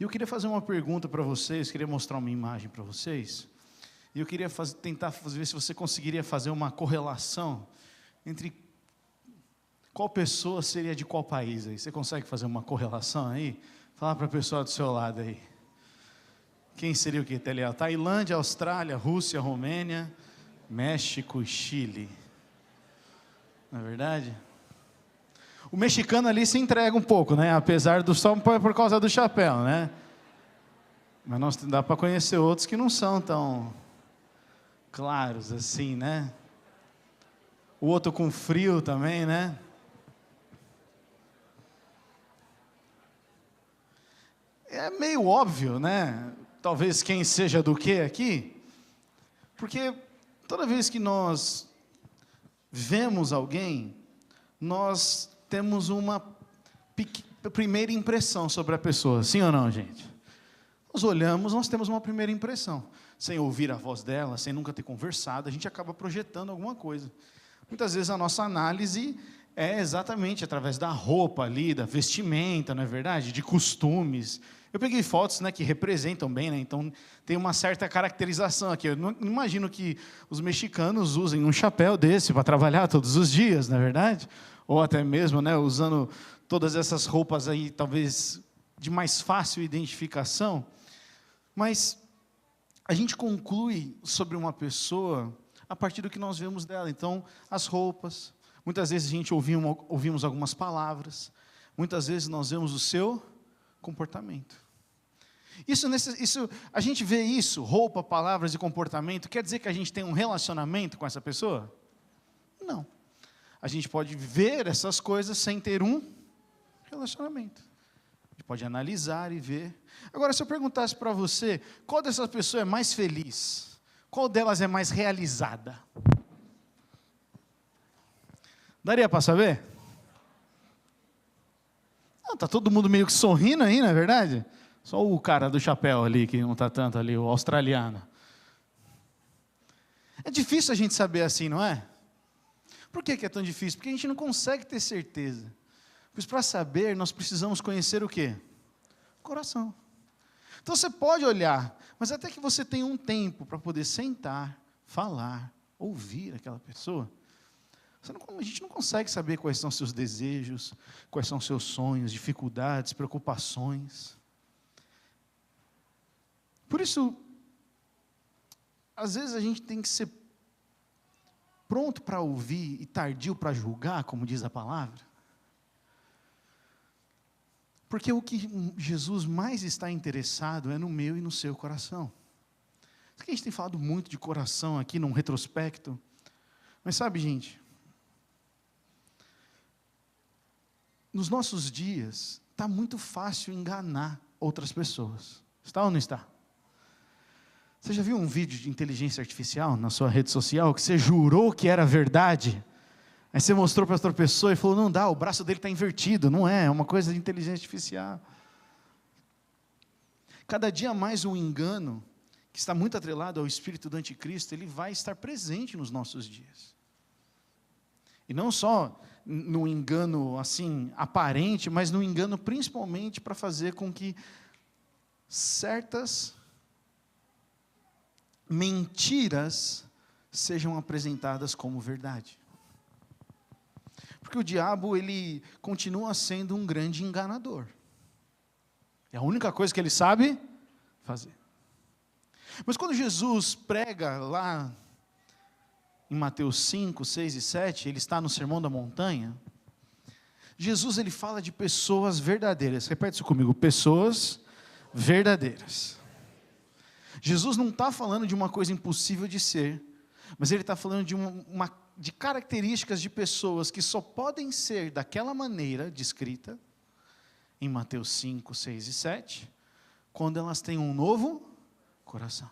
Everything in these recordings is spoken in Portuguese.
E eu queria fazer uma pergunta para vocês, queria mostrar uma imagem para vocês, e eu queria tentar ver se você conseguiria fazer uma correlação entre qual pessoa seria de qual país aí. Você consegue fazer uma correlação aí? Fala para a pessoa do seu lado aí. Quem seria o que? Tailândia, Austrália, Rússia, Romênia, México e Chile. Não é verdade? O mexicano ali se entrega um pouco, né? Apesar do só por causa do chapéu, né? Mas nós dá para conhecer outros que não são tão claros assim, né? O outro com frio também, né? É meio óbvio, né? Talvez quem seja do que aqui, porque toda vez que nós vemos alguém, nós temos uma primeira impressão sobre a pessoa, sim ou não, gente? Nós olhamos, nós temos uma primeira impressão, sem ouvir a voz dela, sem nunca ter conversado, a gente acaba projetando alguma coisa. Muitas vezes a nossa análise é exatamente através da roupa ali, da vestimenta, não é verdade? De costumes. Eu peguei fotos, né, que representam bem, né? Então tem uma certa caracterização aqui. Eu não imagino que os mexicanos usem um chapéu desse para trabalhar todos os dias, não é verdade? Ou até mesmo, né, usando todas essas roupas aí, talvez de mais fácil identificação. Mas a gente conclui sobre uma pessoa a partir do que nós vemos dela. Então, as roupas, muitas vezes a gente ouvimos algumas palavras, muitas vezes nós vemos o seu comportamento. A gente vê isso, roupa, palavras e comportamento, quer dizer que a gente tem um relacionamento com essa pessoa? Não. A gente pode ver essas coisas sem ter um relacionamento. A gente pode analisar e ver. Agora, se eu perguntasse para você, qual dessas pessoas é mais feliz? Qual delas é mais realizada? Daria para saber? Está todo mundo meio que sorrindo aí, não é verdade? Só o cara do chapéu ali, que não está tanto ali, o australiano. É difícil a gente saber assim, não é? Por que é tão difícil? Porque a gente não consegue ter certeza. Pois para saber, nós precisamos conhecer o quê? O coração. Então você pode olhar, mas até que você tenha um tempo para poder sentar, falar, ouvir aquela pessoa, a gente não consegue saber quais são seus desejos, quais são seus sonhos, dificuldades, preocupações. Por isso, às vezes a gente tem que ser pronto para ouvir e tardio para julgar, como diz a palavra. Porque o que Jesus mais está interessado é no meu e no seu coração. A gente tem falado muito de coração aqui, num retrospecto. Mas sabe, gente, nos nossos dias, está muito fácil enganar outras pessoas. Está ou não está? Você já viu um vídeo de inteligência artificial na sua rede social que você jurou que era verdade? Aí você mostrou para outra pessoa e falou, não dá, o braço dele está invertido. Não é uma coisa de inteligência artificial. Cada dia mais o engano, que está muito atrelado ao espírito do anticristo, ele vai estar presente nos nossos dias. E não só no engano assim aparente, mas no engano principalmente para fazer com que certas mentiras sejam apresentadas como verdade. Porque o diabo, ele continua sendo um grande enganador. É a única coisa que ele sabe fazer. Mas quando Jesus prega lá em Mateus 5, 6 e 7, ele está no Sermão da Montanha, Jesus ele fala de pessoas verdadeiras. Repete isso comigo, pessoas verdadeiras. Jesus não está falando de uma coisa impossível de ser, mas ele está falando de características de pessoas que só podem ser daquela maneira descrita em Mateus 5, 6 e 7, quando elas têm um novo coração.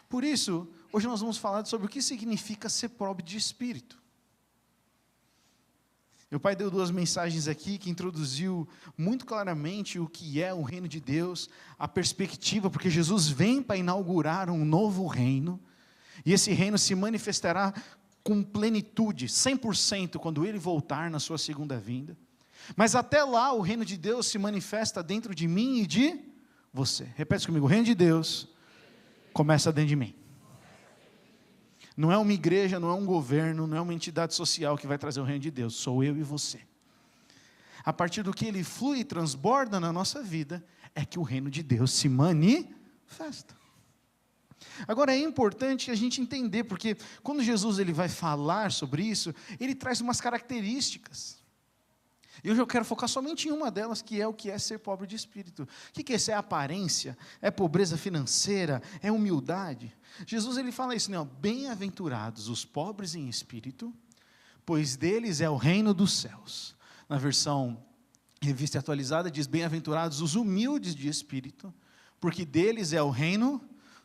Por isso, hoje nós vamos falar sobre o que significa ser pobre de espírito. Meu pai deu 2 mensagens aqui que introduziu muito claramente o que é o reino de Deus, a perspectiva, porque Jesus vem para inaugurar um novo reino, e esse reino se manifestará com plenitude, 100%, quando ele voltar na sua segunda vinda. Mas até lá o reino de Deus se manifesta dentro de mim e de você. Repete comigo, o reino de Deus começa dentro de mim. Não é uma igreja, não é um governo, não é uma entidade social que vai trazer o reino de Deus, sou eu e você. A partir do que ele flui e transborda na nossa vida, é que o reino de Deus se manifesta. Agora é importante a gente entender, porque quando Jesus ele vai falar sobre isso, ele traz umas características. E hoje eu quero focar somente em uma delas, que é o que é ser pobre de espírito. O que é isso? É aparência? É pobreza financeira? É humildade? Jesus ele fala isso, né? Bem-aventurados os pobres em espírito, pois deles é o reino dos céus. Na versão Revista Atualizada diz, bem-aventurados os humildes de espírito, porque deles é o reino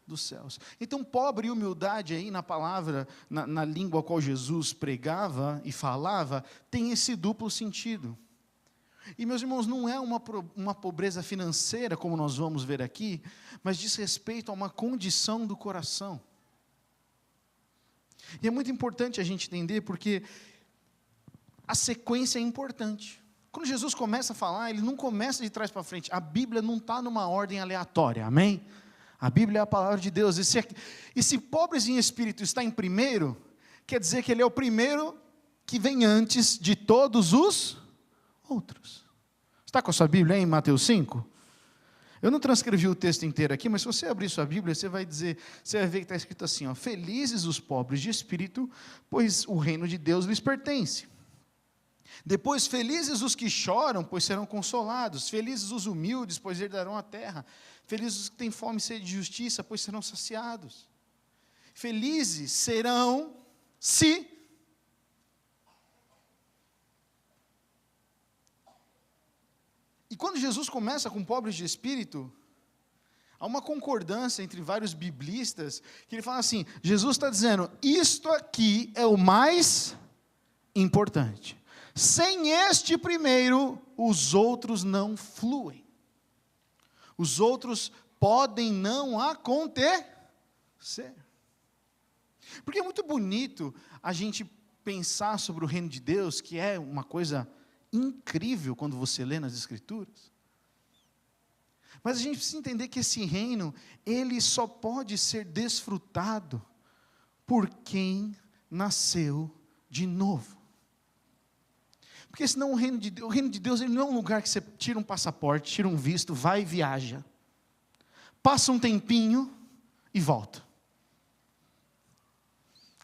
dos céus. Então, pobre e humildade aí na palavra, na língua a qual Jesus pregava e falava, tem esse duplo sentido. E meus irmãos, não é uma pobreza financeira, como nós vamos ver aqui, mas diz respeito a uma condição do coração. E é muito importante a gente entender, porque a sequência é importante. Quando Jesus começa a falar, ele não começa de trás para frente. A Bíblia não está numa ordem aleatória, amém? A Bíblia é a palavra de Deus. E se pobres em espírito está em primeiro, quer dizer que ele é o primeiro que vem antes de todos os outros. Está com a sua Bíblia aí em Mateus 5? Eu não transcrevi o texto inteiro aqui, mas se você abrir sua Bíblia, você vai ver que está escrito assim, ó, felizes os pobres de espírito, pois o reino de Deus lhes pertence. Depois, felizes os que choram, pois serão consolados. Felizes os humildes, pois herdarão a terra. Felizes os que têm fome e sede de justiça, pois serão saciados. Felizes serão se... E quando Jesus começa com pobres de espírito, há uma concordância entre vários biblistas, que ele fala assim, Jesus está dizendo, isto aqui é o mais importante. Sem este primeiro, os outros não fluem. Os outros podem não acontecer. Porque é muito bonito a gente pensar sobre o reino de Deus, que é uma coisa incrível quando você lê nas Escrituras. Mas a gente precisa entender que esse reino, ele só pode ser desfrutado por quem nasceu de novo. Porque senão o reino de Deus ele não é um lugar que você tira um passaporte, tira um visto, vai e viaja. Passa um tempinho e volta.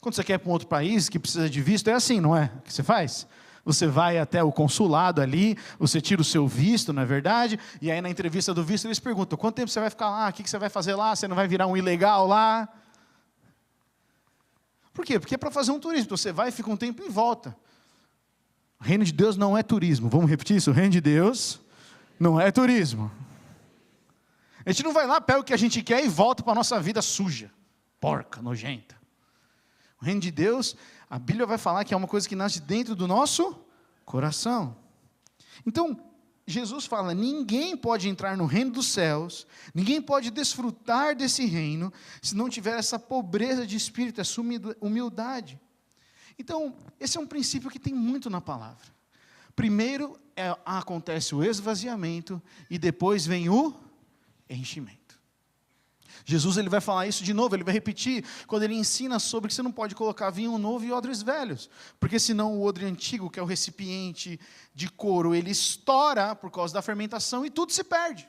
Quando você quer ir para um outro país que precisa de visto, é assim, não é? O que você faz? Você vai até o consulado ali, você tira o seu visto, não é verdade? E aí na entrevista do visto eles perguntam, quanto tempo você vai ficar lá? O que você vai fazer lá? Você não vai virar um ilegal lá? Por quê? Porque é para fazer um turismo. Então você vai, fica um tempo e volta. O reino de Deus não é turismo. Vamos repetir isso? O reino de Deus não é turismo. A gente não vai lá, pega o que a gente quer e volta para a nossa vida suja, porca, nojenta. O reino de Deus, a Bíblia vai falar que é uma coisa que nasce dentro do nosso coração. Então, Jesus fala, ninguém pode entrar no reino dos céus, ninguém pode desfrutar desse reino, se não tiver essa pobreza de espírito, essa humildade. Então, esse é um princípio que tem muito na palavra. Primeiro acontece o esvaziamento e depois vem o enchimento. Jesus ele vai falar isso de novo, ele vai repetir, quando ele ensina sobre que você não pode colocar vinho novo e odres velhos, porque senão o odre antigo, que é o recipiente de couro, ele estoura por causa da fermentação e tudo se perde.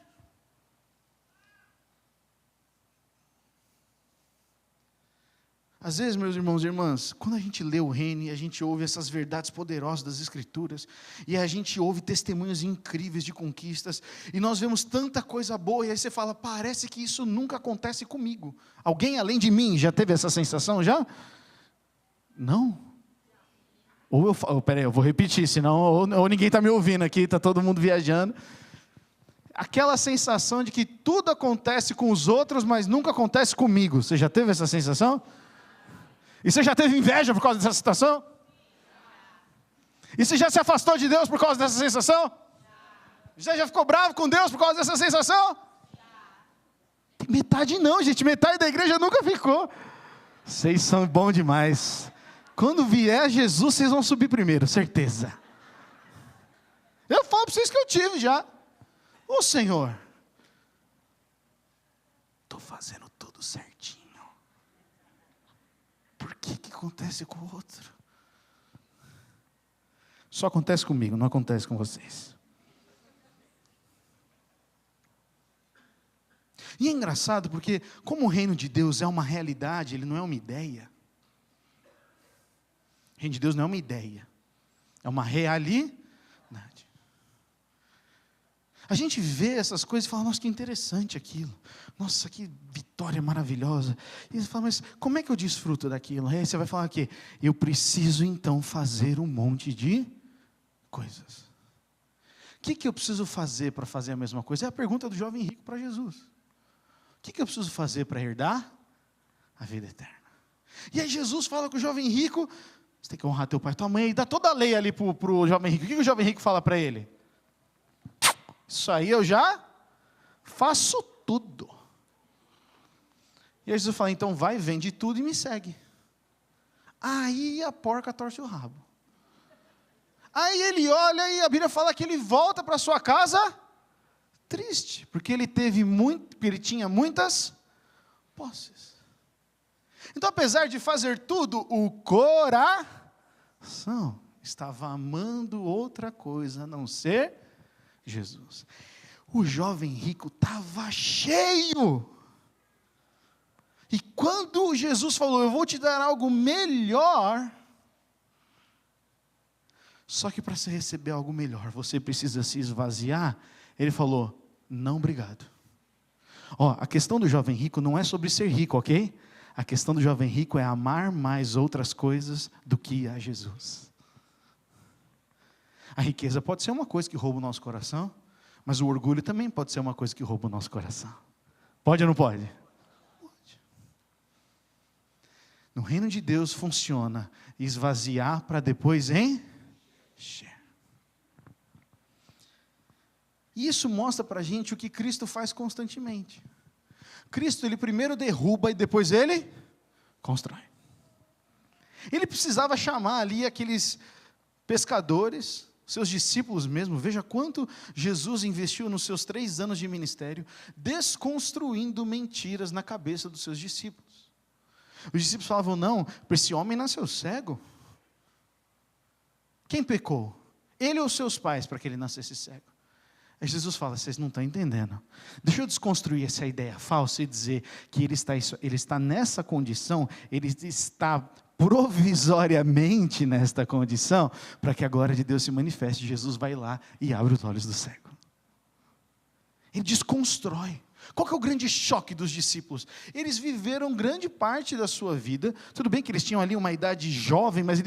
Às vezes, meus irmãos e irmãs, quando a gente lê o reino e a gente ouve essas verdades poderosas das Escrituras, e a gente ouve testemunhos incríveis de conquistas, e nós vemos tanta coisa boa, e aí você fala, parece que isso nunca acontece comigo. Alguém além de mim já teve essa sensação já? Não? Peraí, eu vou repetir, senão ou ninguém está me ouvindo aqui, está todo mundo viajando. Aquela sensação de que tudo acontece com os outros, mas nunca acontece comigo. Você já teve essa sensação? E você já teve inveja por causa dessa situação? E você já se afastou de Deus por causa dessa sensação? Você já ficou bravo com Deus por causa dessa sensação? Metade não, gente. Metade da igreja nunca ficou. Vocês são bons demais. Quando vier Jesus, vocês vão subir primeiro, certeza. Eu falo para vocês que eu tive já. Ô Senhor, estou fazendo tudo certinho. Por que acontece com o outro? Só acontece comigo, não acontece com vocês. E é engraçado porque, como o reino de Deus é uma realidade, ele não é uma ideia. O reino de Deus não é uma ideia, é uma realidade. A gente vê essas coisas e fala, nossa, que interessante aquilo. Nossa, que vitória maravilhosa. E você fala, mas como é que eu desfruto daquilo? Aí você vai falar que eu preciso então fazer um monte de coisas. O que eu preciso fazer para fazer a mesma coisa? É a pergunta do jovem rico para Jesus. O que eu preciso fazer para herdar a vida eterna? E aí Jesus fala com o jovem rico, você tem que honrar teu pai e tua mãe, e dá toda a lei ali para o jovem rico. O que o jovem rico fala para ele? Isso aí eu já faço tudo. E aí Jesus fala, então vai, vende tudo e me segue. Aí a porca torce o rabo. Aí ele olha e a Bíblia fala que ele volta para sua casa triste, porque ele tinha muitas posses. Então, apesar de fazer tudo, o coração estava amando outra coisa a não ser Jesus. O jovem rico estava cheio. E quando Jesus falou, eu vou te dar algo melhor, só que para você receber algo melhor, você precisa se esvaziar, ele falou, não obrigado. A questão do jovem rico não é sobre ser rico, ok? A questão do jovem rico é amar mais outras coisas do que a Jesus. A riqueza pode ser uma coisa que rouba o nosso coração, mas o orgulho também pode ser uma coisa que rouba o nosso coração. Pode ou não pode? Pode. No reino de Deus funciona esvaziar para depois encher. E isso mostra para a gente o que Cristo faz constantemente. Cristo, ele primeiro derruba e depois ele constrói. Ele precisava chamar ali aqueles pescadores, seus discípulos mesmo, veja quanto Jesus investiu nos seus 3 anos de ministério, desconstruindo mentiras na cabeça dos seus discípulos. Os discípulos falavam, não, para esse homem nasceu cego. Quem pecou? Ele ou seus pais para que ele nascesse cego? Aí Jesus fala, vocês não estão entendendo. Deixa eu desconstruir essa ideia falsa e dizer que ele está nessa condição, ele está provisoriamente nesta condição, para que a glória de Deus se manifeste. Jesus vai lá e abre os olhos do cego. Ele desconstrói. Qual que é o grande choque dos discípulos? Eles viveram grande parte da sua vida, tudo bem que eles tinham ali uma idade jovem, mas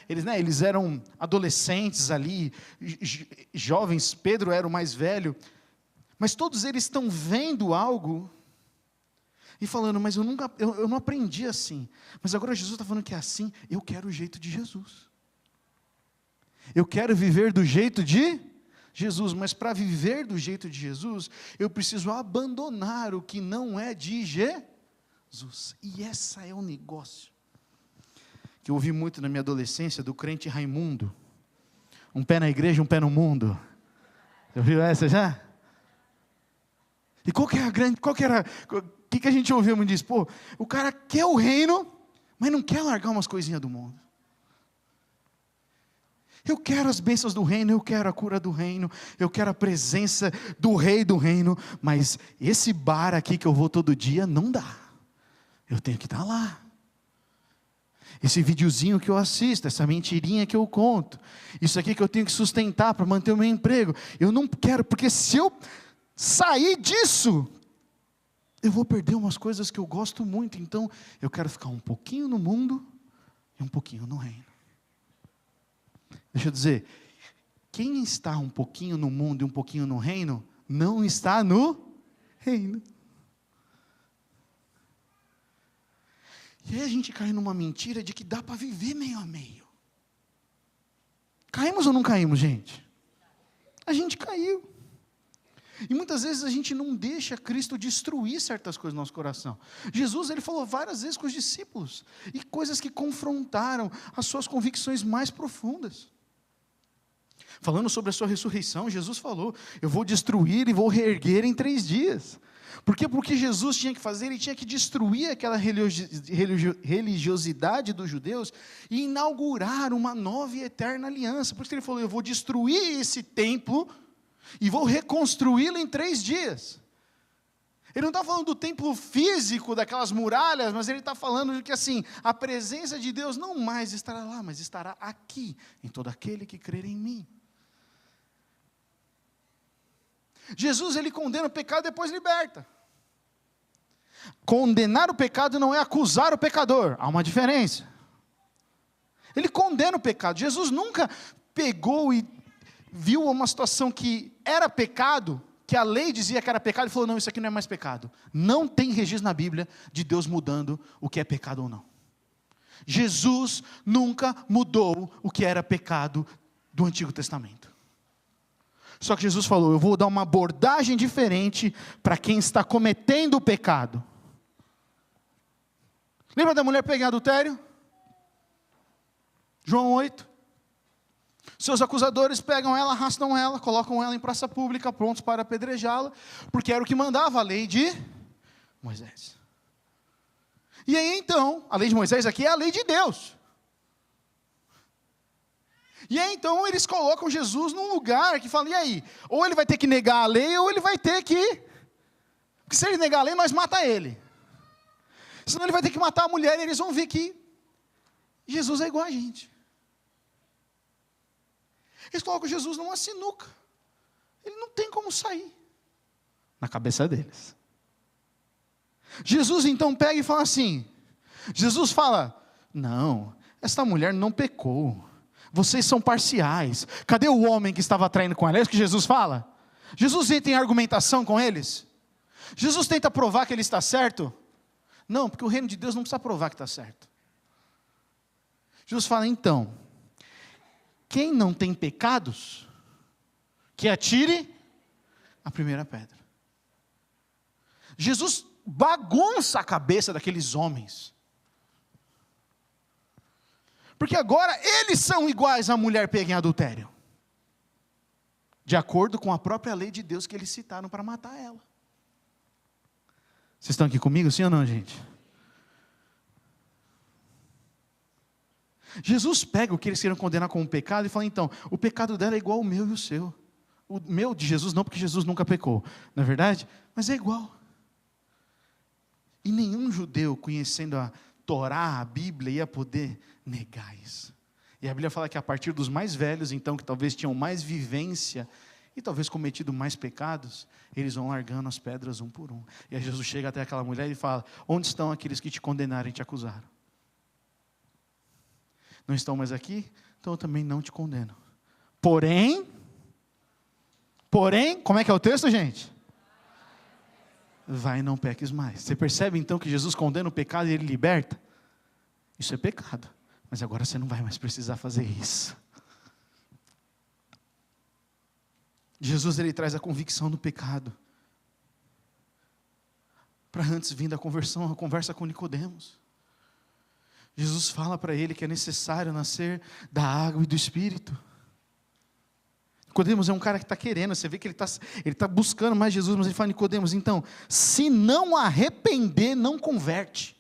eles eram adolescentes ali, jovens, Pedro era o mais velho, mas todos eles estão vendo algo, e falando, mas eu não aprendi assim, mas agora Jesus está falando que é assim, eu quero o jeito de Jesus, eu quero viver do jeito de Jesus, mas para viver do jeito de Jesus, eu preciso abandonar o que não é de Jesus. E esse é o negócio que eu ouvi muito na minha adolescência do crente Raimundo. Um pé na igreja, um pé no mundo. Já ouviu essa já? E o que a gente ouviu muito disso? Pô, o cara quer o reino, mas não quer largar umas coisinhas do mundo. Eu quero as bênçãos do reino, eu quero a cura do reino, eu quero a presença do rei do reino, mas esse bar aqui que eu vou todo dia, não dá. Eu tenho que estar lá. Esse videozinho que eu assisto, essa mentirinha que eu conto, isso aqui que eu tenho que sustentar para manter o meu emprego, eu não quero, porque se eu sair disso, eu vou perder umas coisas que eu gosto muito, então eu quero ficar um pouquinho no mundo e um pouquinho no reino. Deixa eu dizer, quem está um pouquinho no mundo e um pouquinho no reino, não está no reino. E aí a gente cai numa mentira de que dá para viver meio a meio. Caímos ou não caímos, gente? A gente caiu. E muitas vezes a gente não deixa Cristo destruir certas coisas no nosso coração. Jesus, ele falou várias vezes com os discípulos, e coisas que confrontaram as suas convicções mais profundas. Falando sobre a sua ressurreição, Jesus falou: eu vou destruir e vou reerguer em 3 dias. Por quê? Porque Jesus tinha que fazer, ele tinha que destruir aquela religiosidade dos judeus e inaugurar uma nova e eterna aliança. Por isso que ele falou: eu vou destruir esse templo e vou reconstruí-lo em 3 dias. Ele não está falando do templo físico, daquelas muralhas, mas ele está falando de que assim, a presença de Deus não mais estará lá, mas estará aqui, em todo aquele que crer em mim. Jesus, ele condena o pecado e depois liberta. Condenar o pecado não é acusar o pecador, há uma diferença. Ele condena o pecado. Jesus nunca pegou e viu uma situação que era pecado, que a lei dizia que era pecado, e falou: não, isso aqui não é mais pecado. Não tem registro na Bíblia de Deus mudando o que é pecado ou não. Jesus nunca mudou o que era pecado do Antigo Testamento. Só que Jesus falou: eu vou dar uma abordagem diferente para quem está cometendo o pecado. Lembra da mulher pega em adultério? João 8. Seus acusadores pegam ela, arrastam ela, colocam ela em praça pública, prontos para apedrejá-la, porque era o que mandava a lei de Moisés. E aí então, a lei de Moisés aqui é a lei de Deus. E aí então eles colocam Jesus num lugar que fala: e aí? Ou ele vai ter que negar a lei, ou ele vai ter que... Porque se ele negar a lei, nós mata ele. Senão ele vai ter que matar a mulher, e eles vão ver que Jesus é igual a gente. Eles colocam Jesus numa sinuca. Ele não tem como sair. Na cabeça deles. Jesus então pega e fala assim, Jesus fala: não, esta mulher não pecou. Vocês são parciais. Cadê o homem que estava traindo com ela? É isso que Jesus fala? Jesus entra em argumentação com eles? Jesus tenta provar que ele está certo? Não, porque o reino de Deus não precisa provar que está certo. Jesus fala: então, quem não tem pecados, que atire a primeira pedra. Jesus bagunça a cabeça daqueles homens. Porque agora eles são iguais à mulher pega em adultério. De acordo com a própria lei de Deus que eles citaram para matar ela. Vocês estão aqui comigo, sim ou não, gente? Jesus pega o que eles queriam condenar como pecado e fala: então, o pecado dela é igual ao meu e o seu. O meu de Jesus não, porque Jesus nunca pecou, não é verdade? Mas é igual. E nenhum judeu, conhecendo a Torá, a Bíblia, ia poder negar isso. E a Bíblia fala que a partir dos mais velhos, então, que talvez tinham mais vivência e talvez cometido mais pecados, eles vão largando as pedras um por um. E aí Jesus chega até aquela mulher e fala: onde estão aqueles que te condenaram e te acusaram? Não estão mais aqui? Então eu também não te condeno. Porém, como é que é o texto, gente? Vai e não peques mais. Você percebe então que Jesus condena o pecado e ele liberta? Isso é pecado, mas agora você não vai mais precisar fazer isso. Jesus, ele traz a convicção do pecado. Para antes vir da conversão, a conversa com Nicodemos. Jesus fala para ele que é necessário nascer da água e do Espírito. Nicodemos é um cara que está querendo, você vê que ele está buscando mais Jesus, mas ele fala: Nicodemos, então, se não arrepender, não converte.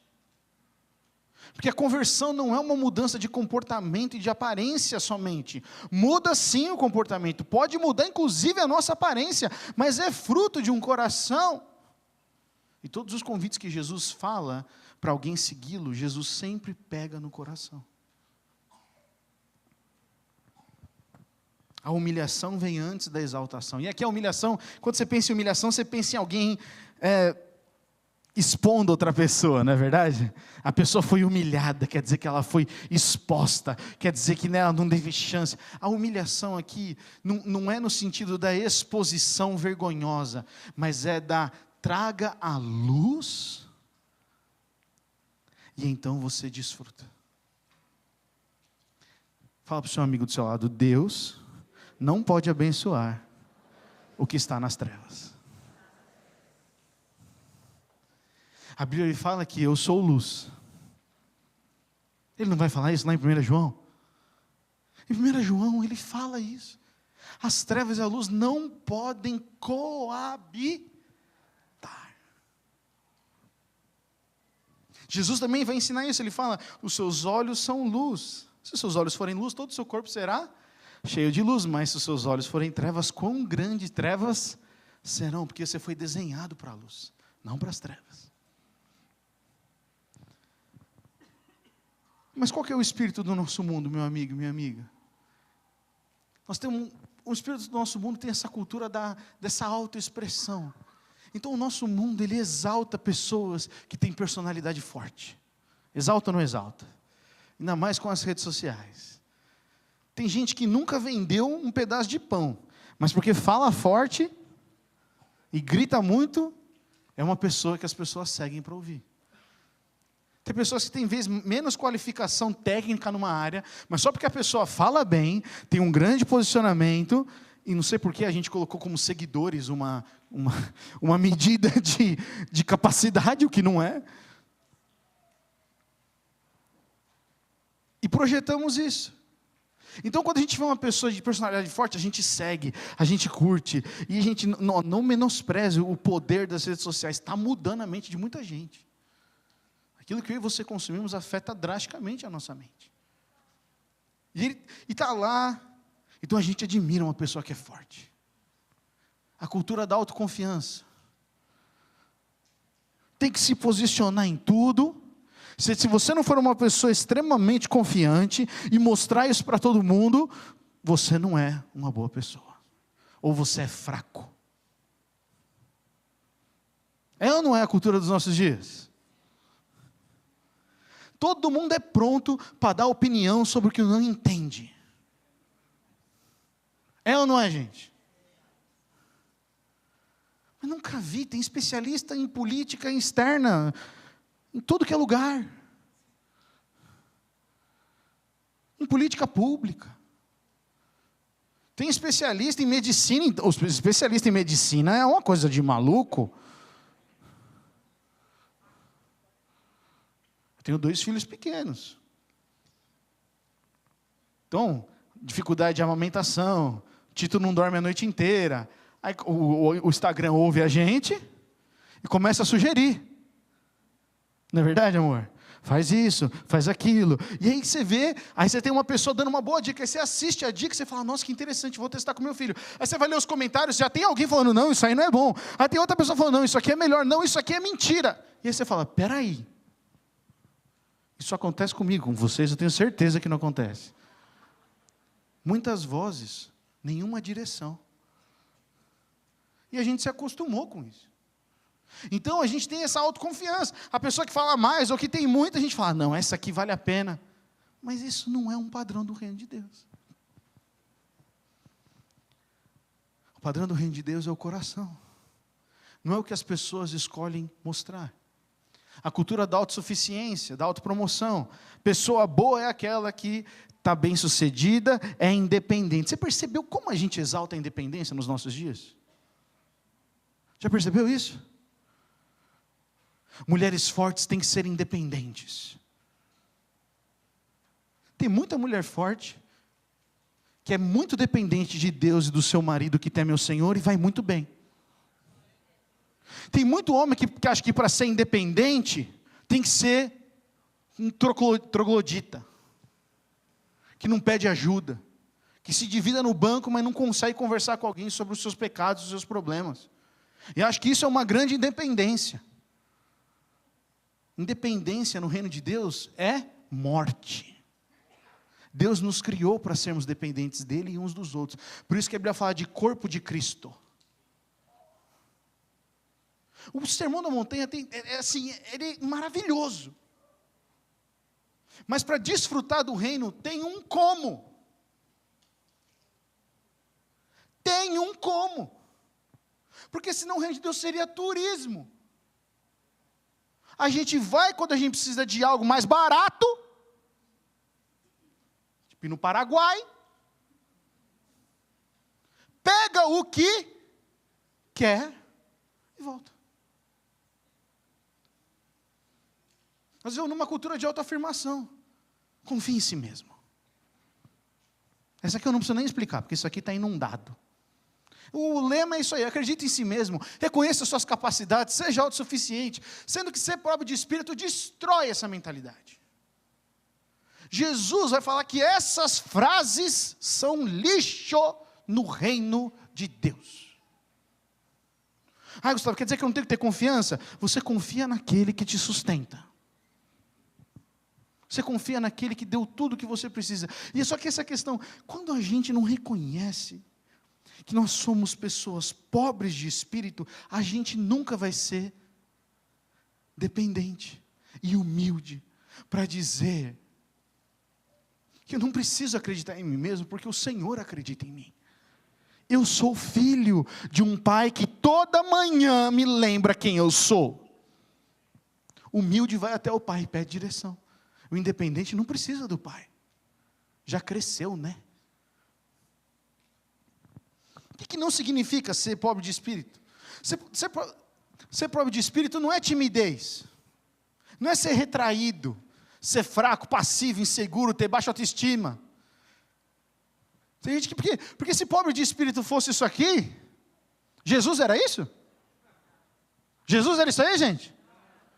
Porque a conversão não é uma mudança de comportamento e de aparência somente. Muda sim o comportamento, pode mudar inclusive a nossa aparência, mas é fruto de um coração. E todos os convites que Jesus fala para alguém segui-lo, Jesus sempre pega no coração. A humilhação vem antes da exaltação. E aqui a humilhação, quando você pensa em humilhação, você pensa em alguém expondo outra pessoa, não é verdade? A pessoa foi humilhada, quer dizer que ela foi exposta, quer dizer que ela não teve chance. A humilhação aqui não é no sentido da exposição vergonhosa, mas é da traga à luz, e então você desfruta. Fala para o seu amigo do seu lado: Deus não pode abençoar o que está nas trevas. A Bíblia fala que eu sou luz. Ele não vai falar isso lá em 1 João? Em 1 João ele fala isso. As trevas e a luz não podem coabitar. Jesus também vai ensinar isso, ele fala, os seus olhos são luz. Se os seus olhos forem luz, todo o seu corpo será cheio de luz, mas se os seus olhos forem trevas, quão grandes trevas serão? Porque você foi desenhado para a luz, não para as trevas. Mas qual que é o espírito do nosso mundo, meu amigo, minha amiga? Nós temos, o espírito do nosso mundo tem essa cultura dessa autoexpressão. Então o nosso mundo, ele exalta pessoas que têm personalidade forte. Exalta ou não exalta? Ainda mais com as redes sociais. Tem gente que nunca vendeu um pedaço de pão, mas porque fala forte e grita muito, é uma pessoa que as pessoas seguem para ouvir. Tem pessoas que têm menos qualificação técnica numa área, mas só porque a pessoa fala bem, tem um grande posicionamento, e não sei por que a gente colocou como seguidores uma medida de capacidade, o que não é. E projetamos isso. Então, quando a gente vê uma pessoa de personalidade forte, a gente segue, a gente curte, e a gente não menospreze o poder das redes sociais, está mudando a mente de muita gente. Aquilo que eu e você consumimos afeta drasticamente a nossa mente. E está lá, então a gente admira uma pessoa que é forte. A cultura da autoconfiança. Tem que se posicionar em tudo. Se você não for uma pessoa extremamente confiante e mostrar isso para todo mundo, você não é uma boa pessoa. Ou você é fraco. É ou não é a cultura dos nossos dias? Todo mundo é pronto para dar opinião sobre o que não entende. É ou não é, gente? Mas nunca vi, tem especialista em política externa, em tudo que é lugar. Em política pública. Tem especialista em medicina, o especialista em medicina é uma coisa de maluco. Eu tenho 2 filhos pequenos. Então, dificuldade de amamentação, Tito não dorme a noite inteira. Aí o Instagram ouve a gente e começa a sugerir. Não é verdade, amor? Faz isso, faz aquilo. E aí você vê, aí você tem uma pessoa dando uma boa dica, aí você assiste a dica e você fala, nossa, que interessante, vou testar com meu filho. Aí você vai ler os comentários, já tem alguém falando, não, isso aí não é bom. Aí tem outra pessoa falando, não, isso aqui é melhor, não, isso aqui é mentira. E aí você fala, peraí, isso acontece comigo, com vocês eu tenho certeza que não acontece. Muitas vozes, nenhuma direção. E a gente se acostumou com isso. Então a gente tem essa autoconfiança. A pessoa que fala mais ou que tem muito, a gente fala, não, essa aqui vale a pena. Mas isso não é um padrão do reino de Deus. O padrão do reino de Deus é o coração. Não é o que as pessoas escolhem mostrar. A cultura da autossuficiência, da autopromoção. Pessoa boa é aquela que está bem sucedida, é independente. Você percebeu como a gente exalta a independência nos nossos dias? Já percebeu isso? Mulheres fortes têm que ser independentes. Tem muita mulher forte que é muito dependente de Deus e do seu marido que teme o Senhor e vai muito bem. Tem muito homem que acha que para ser independente tem que ser um troglodita, que não pede ajuda, que se divida no banco, mas não consegue conversar com alguém sobre os seus pecados, os seus problemas. E acho que isso é uma grande independência. Independência no reino de Deus é morte. Deus nos criou para sermos dependentes dele e uns dos outros. Por isso que a Bíblia fala de corpo de Cristo. O Sermão da Montanha ele é maravilhoso. Mas para desfrutar do reino tem um como. Tem um como. Porque senão o reino de Deus seria turismo. A gente vai quando a gente precisa de algo mais barato, tipo ir no Paraguai, pega o que quer e volta. Nós vivemos numa cultura de autoafirmação. Confie em si mesmo. Essa aqui eu não preciso nem explicar, porque isso aqui está inundado. O lema é isso aí: acredite em si mesmo, reconheça suas capacidades, seja autossuficiente, sendo que ser pobre de espírito destrói essa mentalidade. Jesus vai falar que essas frases são lixo no reino de Deus. Gustavo, quer dizer que eu não tenho que ter confiança? Você confia naquele que te sustenta. Você confia naquele que deu tudo o que você precisa. E é só que essa questão, quando a gente não reconhece que nós somos pessoas pobres de espírito, a gente nunca vai ser dependente e humilde para dizer que eu não preciso acreditar em mim mesmo, porque o Senhor acredita em mim. Eu sou filho de um pai que toda manhã me lembra quem eu sou. O humilde vai até o pai e pede direção. O independente não precisa do pai. Já cresceu, né? O que não significa ser pobre de espírito? Ser pobre de espírito não é timidez. Não é ser retraído, ser fraco, passivo, inseguro, ter baixa autoestima. Tem gente que, porque se pobre de espírito fosse isso aqui, Jesus era isso? Jesus era isso aí, gente?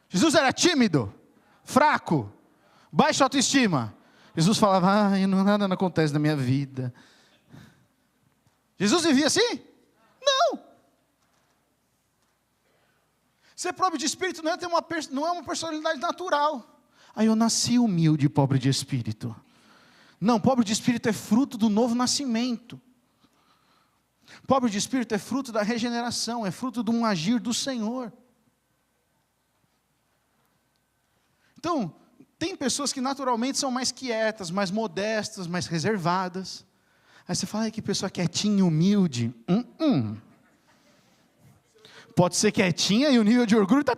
Jesus era tímido, fraco, baixa autoestima. Jesus falava, nada não acontece na minha vida. Jesus vivia assim? Não. Ser pobre de espírito não é uma personalidade natural. Eu nasci humilde, pobre de espírito. Não, pobre de espírito é fruto do novo nascimento. Pobre de espírito é fruto da regeneração, é fruto de um agir do Senhor. Então, tem pessoas que naturalmente são mais quietas, mais modestas, mais reservadas. Aí você fala, que pessoa quietinha, humilde. Pode ser quietinha e o nível de orgulho está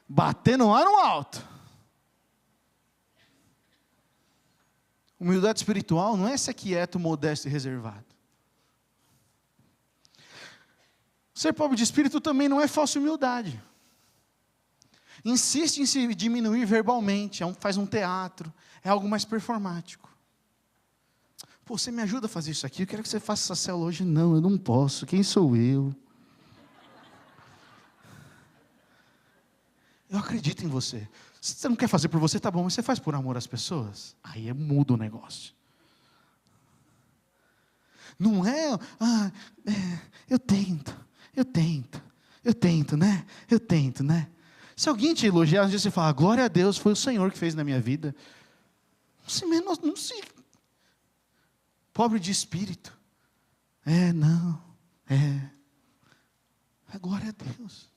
batendo lá no alto. Humildade espiritual não é ser quieto, modesto e reservado. Ser pobre de espírito também não é falsa humildade. Insiste em se diminuir verbalmente, faz um teatro, é algo mais performático. Você me ajuda a fazer isso aqui? Eu quero que você faça essa célula hoje. Não, eu não posso. Quem sou eu? Eu acredito em você. Se você não quer fazer por você, tá bom, mas você faz por amor às pessoas? Aí muda o negócio. Não é, eu tento, né? Eu tento, né? Se alguém te elogiar, às vezes você fala, glória a Deus, foi o Senhor que fez na minha vida. Não se pobre de espírito. Glória a Deus.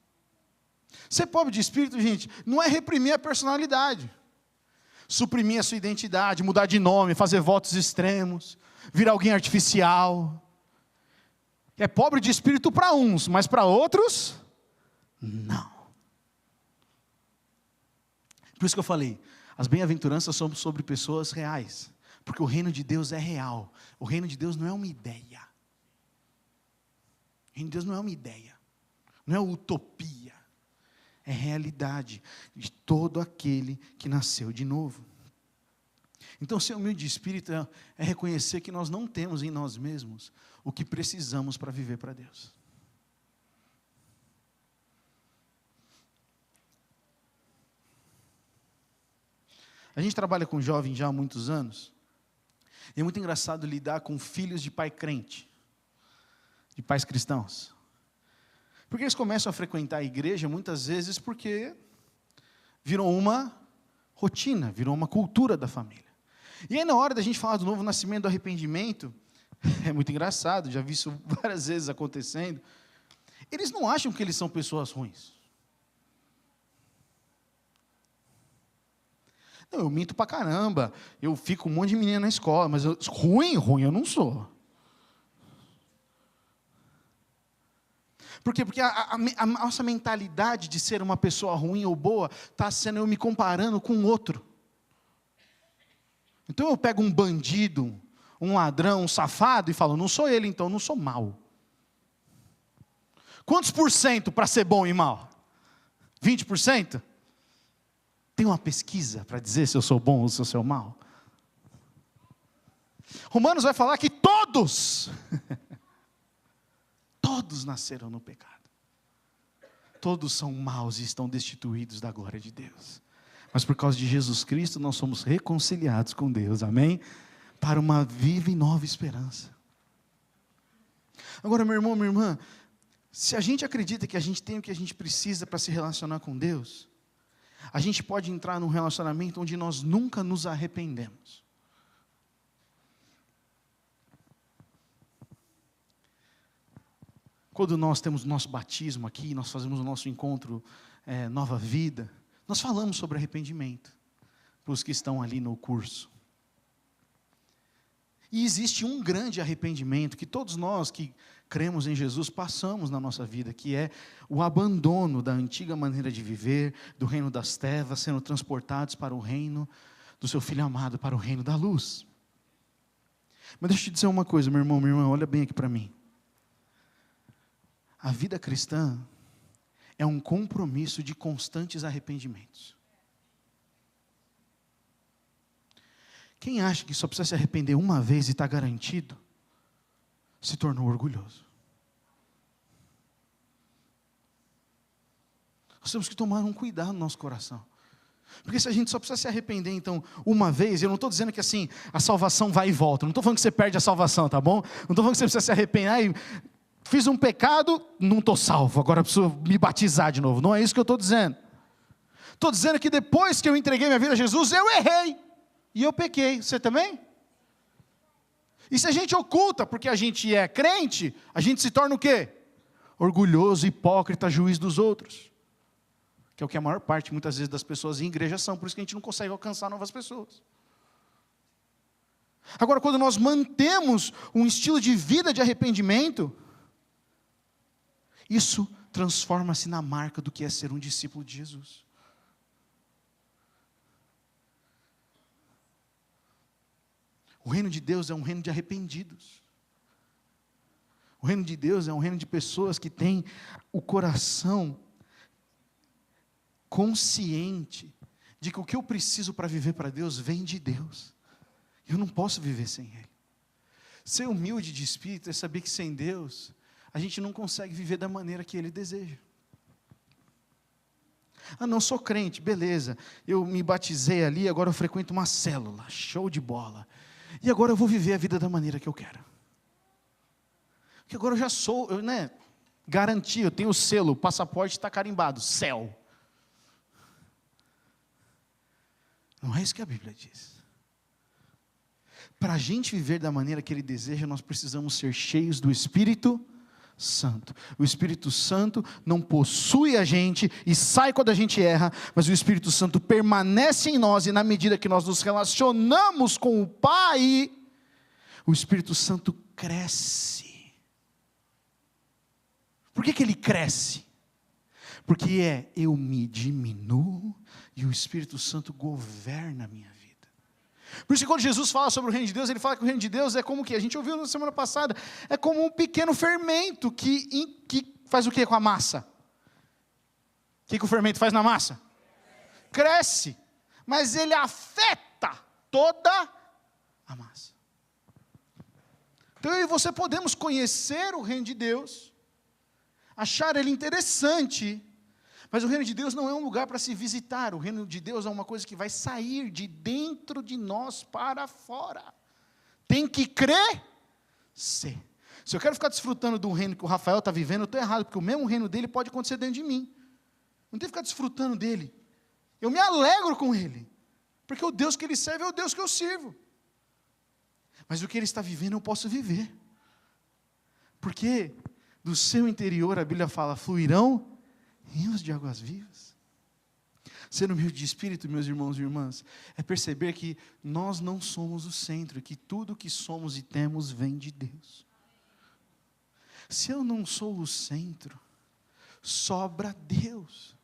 Ser pobre de espírito, gente, não é reprimir a personalidade, suprimir a sua identidade, mudar de nome, fazer votos extremos, virar alguém artificial. É pobre de espírito para uns, mas para outros, não. Por isso que eu falei, as bem-aventuranças são sobre pessoas reais, porque o reino de Deus é real. O reino de Deus não é uma ideia. O reino de Deus não é uma ideia, não é utopia. É realidade de todo aquele que nasceu de novo. Então, ser humilde de espírito é reconhecer que nós não temos em nós mesmos o que precisamos para viver para Deus. A gente trabalha com jovens já há muitos anos, e é muito engraçado lidar com filhos de pai crente, de pais cristãos. Porque eles começam a frequentar a igreja muitas vezes porque virou uma rotina, virou uma cultura da família. E aí na hora da gente falar do novo nascimento, do arrependimento, é muito engraçado, já vi isso várias vezes acontecendo. Eles não acham que eles são pessoas ruins. Não, eu minto pra caramba, eu fico um monte de menina na escola, mas ruim eu não sou. Por quê? Porque a nossa mentalidade de ser uma pessoa ruim ou boa está sendo eu me comparando com outro. Então eu pego um bandido, um ladrão, um safado e falo, não sou ele, então não sou mau. Quantos por cento para ser bom e mau? 20%? Tem uma pesquisa para dizer se eu sou bom ou se eu sou mau? Romanos vai falar que todos nasceram no pecado. Todos são maus e estão destituídos da glória de Deus. Mas por causa de Jesus Cristo, nós somos reconciliados com Deus, amém? Para uma viva e nova esperança. Agora, meu irmão, minha irmã, se a gente acredita que a gente tem o que a gente precisa para se relacionar com Deus, a gente pode entrar num relacionamento onde nós nunca nos arrependemos. Quando nós temos o nosso batismo aqui, nós fazemos o nosso encontro Nova Vida, nós falamos sobre arrependimento, para os que estão ali no curso. E existe um grande arrependimento, que todos nós que cremos em Jesus passamos na nossa vida, que é o abandono da antiga maneira de viver, do reino das trevas, sendo transportados para o reino do seu Filho amado, para o reino da luz. Mas deixa eu te dizer uma coisa, meu irmão, minha irmã, olha bem aqui para mim. A vida cristã é um compromisso de constantes arrependimentos. Quem acha que só precisa se arrepender uma vez e está garantido, se tornou orgulhoso. Nós temos que tomar um cuidado no nosso coração. Porque se a gente só precisa se arrepender, então, uma vez, eu não estou dizendo que assim, a salvação vai e volta. Não estou falando que você perde a salvação, tá bom? Não estou falando que você precisa se arrepender. Fiz um pecado, não estou salvo, agora preciso me batizar de novo. Não é isso que eu estou dizendo. Estou dizendo que depois que eu entreguei minha vida a Jesus, eu errei. E eu pequei. Você também? E se a gente oculta porque a gente é crente, a gente se torna o quê? Orgulhoso, hipócrita, juiz dos outros. Que é o que a maior parte, muitas vezes, das pessoas em igreja são. Por isso que a gente não consegue alcançar novas pessoas. Agora, quando nós mantemos um estilo de vida de arrependimento, isso transforma-se na marca do que é ser um discípulo de Jesus. O reino de Deus é um reino de arrependidos. O reino de Deus é um reino de pessoas que têm o coração consciente de que o que eu preciso para viver para Deus vem de Deus. Eu não posso viver sem Ele. Ser humilde de espírito é saber que sem Deus a gente não consegue viver da maneira que Ele deseja. Ah, não sou crente, beleza. Eu me batizei ali, agora eu frequento uma célula, show de bola. E agora eu vou viver a vida da maneira que eu quero. Porque agora eu já sou, garantia, eu tenho o selo, o passaporte está carimbado, céu. Não é isso que a Bíblia diz. Para a gente viver da maneira que Ele deseja, nós precisamos ser cheios do Espírito Santo. O Espírito Santo não possui a gente e sai quando a gente erra, mas o Espírito Santo permanece em nós, e na medida que nós nos relacionamos com o Pai, o Espírito Santo cresce. Por que Ele cresce? Porque eu me diminuo e o Espírito Santo governa a minha vida. Por isso que quando Jesus fala sobre o reino de Deus, Ele fala que o reino de Deus é como que, a gente ouviu na semana passada, é como um pequeno fermento que faz o que com a massa? O que o fermento faz na massa? Cresce, mas ele afeta toda a massa. Então eu e você podemos conhecer o reino de Deus, achar ele interessante, mas o reino de Deus não é um lugar para se visitar. O reino de Deus é uma coisa que vai sair de dentro de nós para fora. Tem que crescer. Se eu quero ficar desfrutando do reino que o Rafael está vivendo, eu estou errado, porque o mesmo reino dele pode acontecer dentro de mim. Não tem que ficar desfrutando dele. Eu me alegro com ele, porque o Deus que ele serve é o Deus que eu sirvo. Mas o que ele está vivendo eu posso viver. Porque do seu interior, a Bíblia fala, fluirão rios de águas vivas. Ser humilde de espírito, meus irmãos e irmãs, é perceber que nós não somos o centro, e que tudo que somos e temos vem de Deus. Se eu não sou o centro, sobra Deus.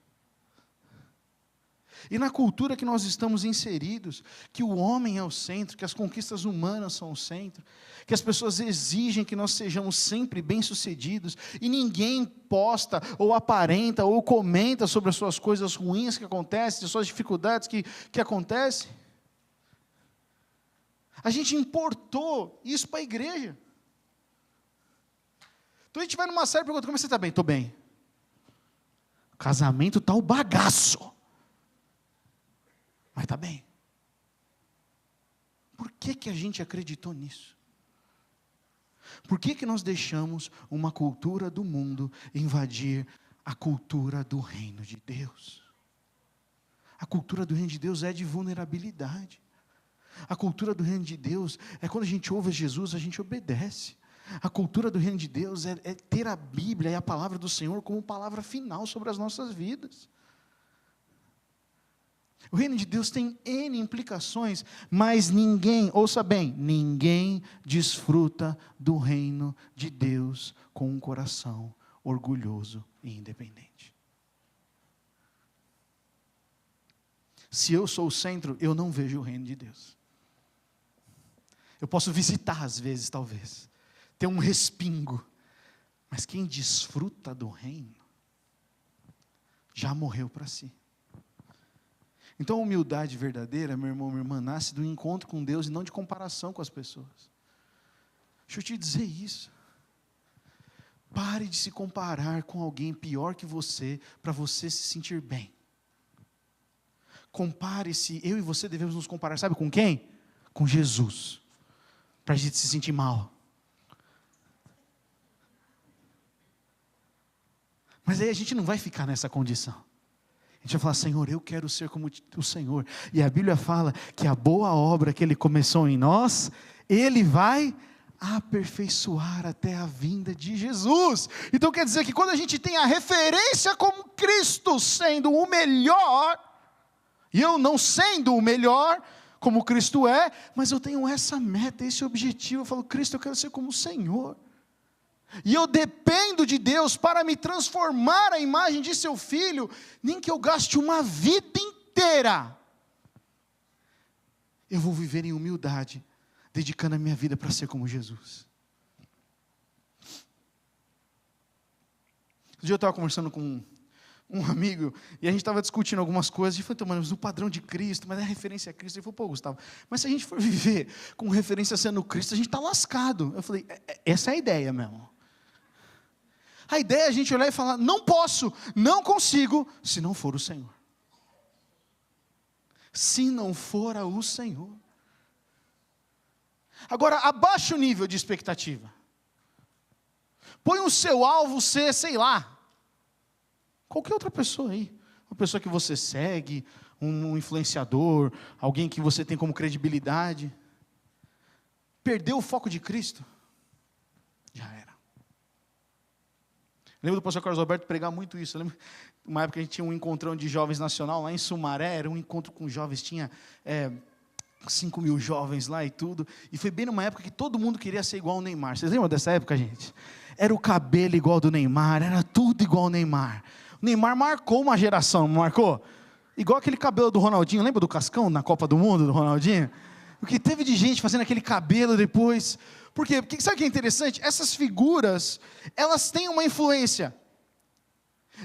E na cultura que nós estamos inseridos, que o homem é o centro, que as conquistas humanas são o centro, que as pessoas exigem que nós sejamos sempre bem-sucedidos, e ninguém posta, ou aparenta, ou comenta sobre as suas coisas ruins que acontecem, as suas dificuldades que acontecem. A gente importou isso para a igreja. Então a gente vai numa série e pergunta, como você está bem? Estou bem. Casamento está o bagaço. Mas está bem. Por que a gente acreditou nisso? Por que nós deixamos uma cultura do mundo invadir a cultura do reino de Deus? A cultura do reino de Deus é de vulnerabilidade. A cultura do reino de Deus é quando a gente ouve Jesus, a gente obedece. A cultura do reino de Deus é ter a Bíblia e a palavra do Senhor como palavra final sobre as nossas vidas. O reino de Deus tem N implicações, mas ninguém, ouça bem, ninguém desfruta do reino de Deus com um coração orgulhoso e independente. Se eu sou o centro, eu não vejo o reino de Deus. Eu posso visitar às vezes, talvez, ter um respingo, mas quem desfruta do reino, já morreu para si. Então a humildade verdadeira, meu irmão, minha irmã, nasce do encontro com Deus e não de comparação com as pessoas. Deixa eu te dizer isso. Pare de se comparar com alguém pior que você, para você se sentir bem. Compare-se, eu e você devemos nos comparar, sabe com quem? Com Jesus, para a gente se sentir mal. Mas aí a gente não vai ficar nessa condição. A gente vai falar, Senhor, eu quero ser como o Senhor. E a Bíblia fala que a boa obra que Ele começou em nós, Ele vai aperfeiçoar até a vinda de Jesus. Então quer dizer que quando a gente tem a referência como Cristo sendo o melhor, e eu não sendo o melhor, como Cristo é, mas eu tenho essa meta, esse objetivo, eu falo, Cristo, eu quero ser como o Senhor. E eu dependo de Deus para me transformar à imagem de seu Filho, nem que eu gaste uma vida inteira. Eu vou viver em humildade, dedicando a minha vida para ser como Jesus. Um dia eu estava conversando com um amigo, e a gente estava discutindo algumas coisas, e foi tomando o padrão de Cristo, mas é referência a Cristo. Ele falou, pô, Gustavo, mas se a gente for viver com referência sendo Cristo, a gente está lascado. Eu falei, essa é a ideia mesmo. A ideia é a gente olhar e falar, não posso, não consigo, se não for o Senhor. Se não for o Senhor. Agora, abaixa o nível de expectativa. Põe o seu alvo ser, sei lá, qualquer outra pessoa aí. Uma pessoa que você segue, um influenciador, alguém que você tem como credibilidade. Perdeu o foco de Cristo? Já era. Lembro do pastor Carlos Alberto pregar muito isso. Eu lembro uma época que a gente tinha um encontrão de jovens nacional lá em Sumaré, era um encontro com jovens, tinha 5 mil jovens lá e tudo, e foi bem numa época que todo mundo queria ser igual ao Neymar. Vocês lembram dessa época, gente? Era o cabelo igual ao do Neymar, era tudo igual ao Neymar. O Neymar marcou uma geração, não marcou? Igual aquele cabelo do Ronaldinho, lembra do Cascão na Copa do Mundo, do Ronaldinho? O que teve de gente fazendo aquele cabelo depois. Por quê? Porque sabe o que é interessante? Essas figuras, elas têm uma influência.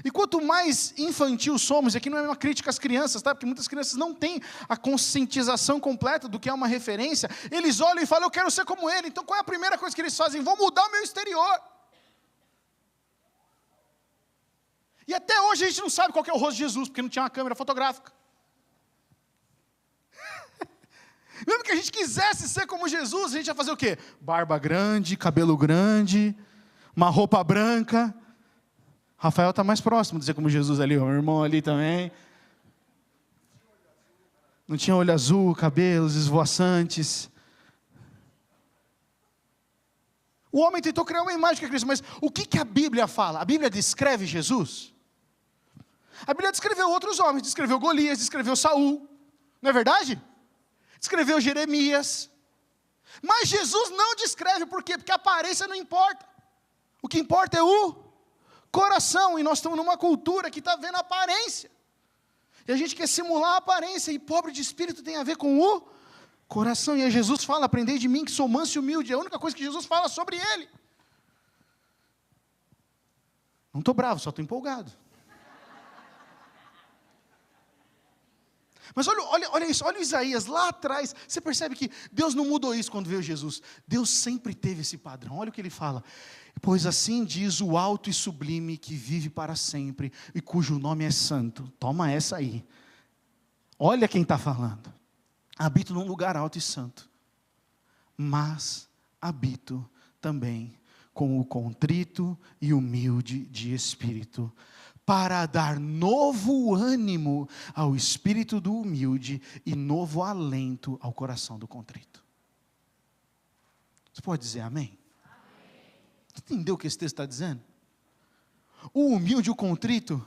E quanto mais infantil somos, e aqui não é uma crítica às crianças, tá? Porque muitas crianças não têm a conscientização completa do que é uma referência, eles olham e falam, eu quero ser como ele. Então qual é a primeira coisa que eles fazem? Vou mudar o meu exterior. E até hoje a gente não sabe qual que é o rosto de Jesus, porque não tinha uma câmera fotográfica. Mesmo que a gente quisesse ser como Jesus, a gente ia fazer o quê? Barba grande, cabelo grande, uma roupa branca. Rafael está mais próximo de ser como Jesus ali, o meu irmão ali também. Não tinha olho azul, cabelos esvoaçantes. O homem tentou criar uma imagem que é Cristo, mas o que a Bíblia fala? A Bíblia descreve Jesus? A Bíblia descreveu outros homens, descreveu Golias, descreveu Saul, não é verdade? Descreveu Jeremias, mas Jesus não descreve, por quê? Porque a aparência não importa, o que importa é o coração, e nós estamos numa cultura que está vendo a aparência, e a gente quer simular a aparência, e pobre de espírito tem a ver com o coração, e aí Jesus fala, aprendei de mim que sou manso e humilde, é a única coisa que Jesus fala sobre ele. Não estou bravo, só estou empolgado. Mas olha isso, olha Isaías lá atrás. Você percebe que Deus não mudou isso quando veio Jesus. Deus sempre teve esse padrão. Olha o que ele fala. Pois assim diz o alto e sublime que vive para sempre e cujo nome é santo. Toma essa aí. Olha quem está falando. Habito num lugar alto e santo, mas habito também com o contrito e humilde de espírito, para dar novo ânimo ao espírito do humilde e novo alento ao coração do contrito. Você pode dizer amém? Amém. Entendeu o que esse texto está dizendo? O humilde e o contrito,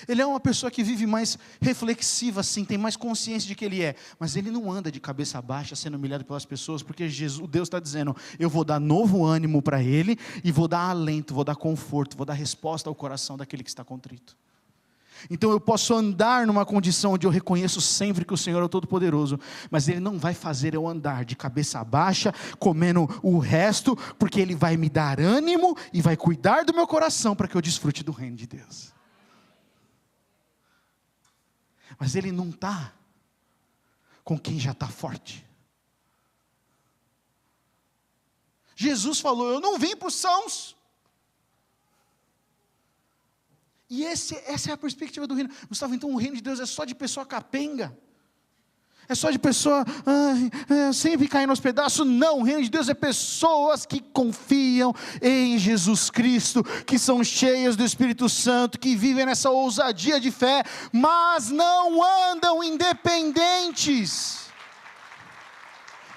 ele é uma pessoa que vive mais reflexiva, assim, tem mais consciência de que ele é, mas ele não anda de cabeça baixa, sendo humilhado pelas pessoas, porque Deus está dizendo, eu vou dar novo ânimo para ele, e vou dar alento, vou dar conforto, vou dar resposta ao coração daquele que está contrito. Então eu posso andar numa condição onde eu reconheço sempre que o Senhor é o Todo-Poderoso, mas Ele não vai fazer eu andar de cabeça baixa, comendo o resto, porque Ele vai me dar ânimo, e vai cuidar do meu coração, para que eu desfrute do reino de Deus. Mas Ele não está com quem já está forte. Jesus falou, eu não vim para os sãos. E essa é a perspectiva do reino. Gustavo, então o reino de Deus é só de pessoa capenga? É só de pessoa sempre caindo aos pedaços? Não, o reino de Deus é pessoas que confiam em Jesus Cristo, que são cheias do Espírito Santo, que vivem nessa ousadia de fé, mas não andam independentes.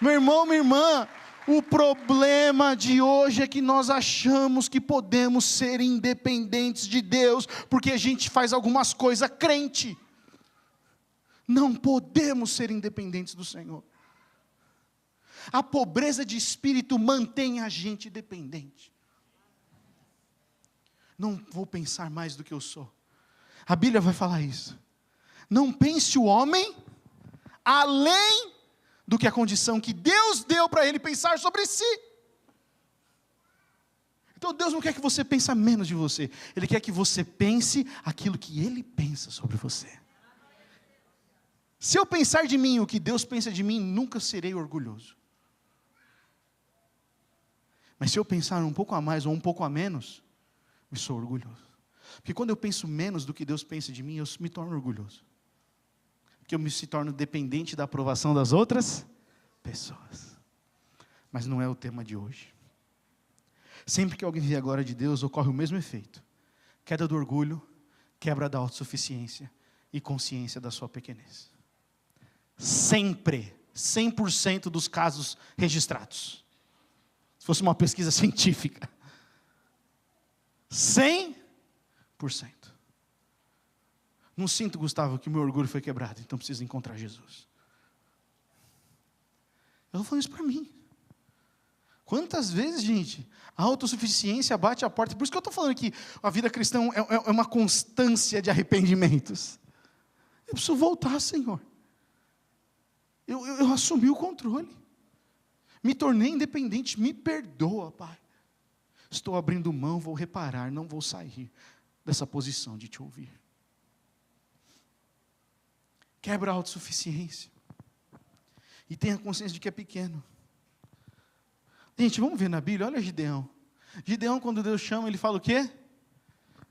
Meu irmão, minha irmã, o problema de hoje é que nós achamos que podemos ser independentes de Deus, porque a gente faz algumas coisas crente. Não podemos ser independentes do Senhor. A pobreza de espírito mantém a gente dependente. Não vou pensar mais do que eu sou. A Bíblia vai falar isso. Não pense o homem além do que a condição que Deus deu para ele pensar sobre si. Então Deus não quer que você pense menos de você. Ele quer que você pense aquilo que Ele pensa sobre você. Se eu pensar de mim o que Deus pensa de mim, nunca serei orgulhoso. Mas se eu pensar um pouco a mais ou um pouco a menos, eu sou orgulhoso. Porque quando eu penso menos do que Deus pensa de mim, eu me torno orgulhoso. Porque eu me torno dependente da aprovação das outras pessoas. Mas não é o tema de hoje. Sempre que alguém vier a glória de Deus, ocorre o mesmo efeito. Queda do orgulho, quebra da autossuficiência e consciência da sua pequenez. Sempre, 100% dos casos registrados. Se fosse uma pesquisa científica. 100%. Não sinto, Gustavo, que o meu orgulho foi quebrado, então preciso encontrar Jesus. Eu estou falando isso para mim. Quantas vezes, gente, a autossuficiência bate a porta. Por isso que eu estou falando que a vida cristã é uma constância de arrependimentos. Eu preciso voltar, Senhor. Eu assumi o controle. Me tornei independente. Me perdoa, Pai. Estou abrindo mão, vou reparar, não vou sair dessa posição de te ouvir. Quebra a autossuficiência. E tenha consciência de que é pequeno. Gente, vamos ver na Bíblia, olha Gideão. Gideão, quando Deus chama, ele fala o quê?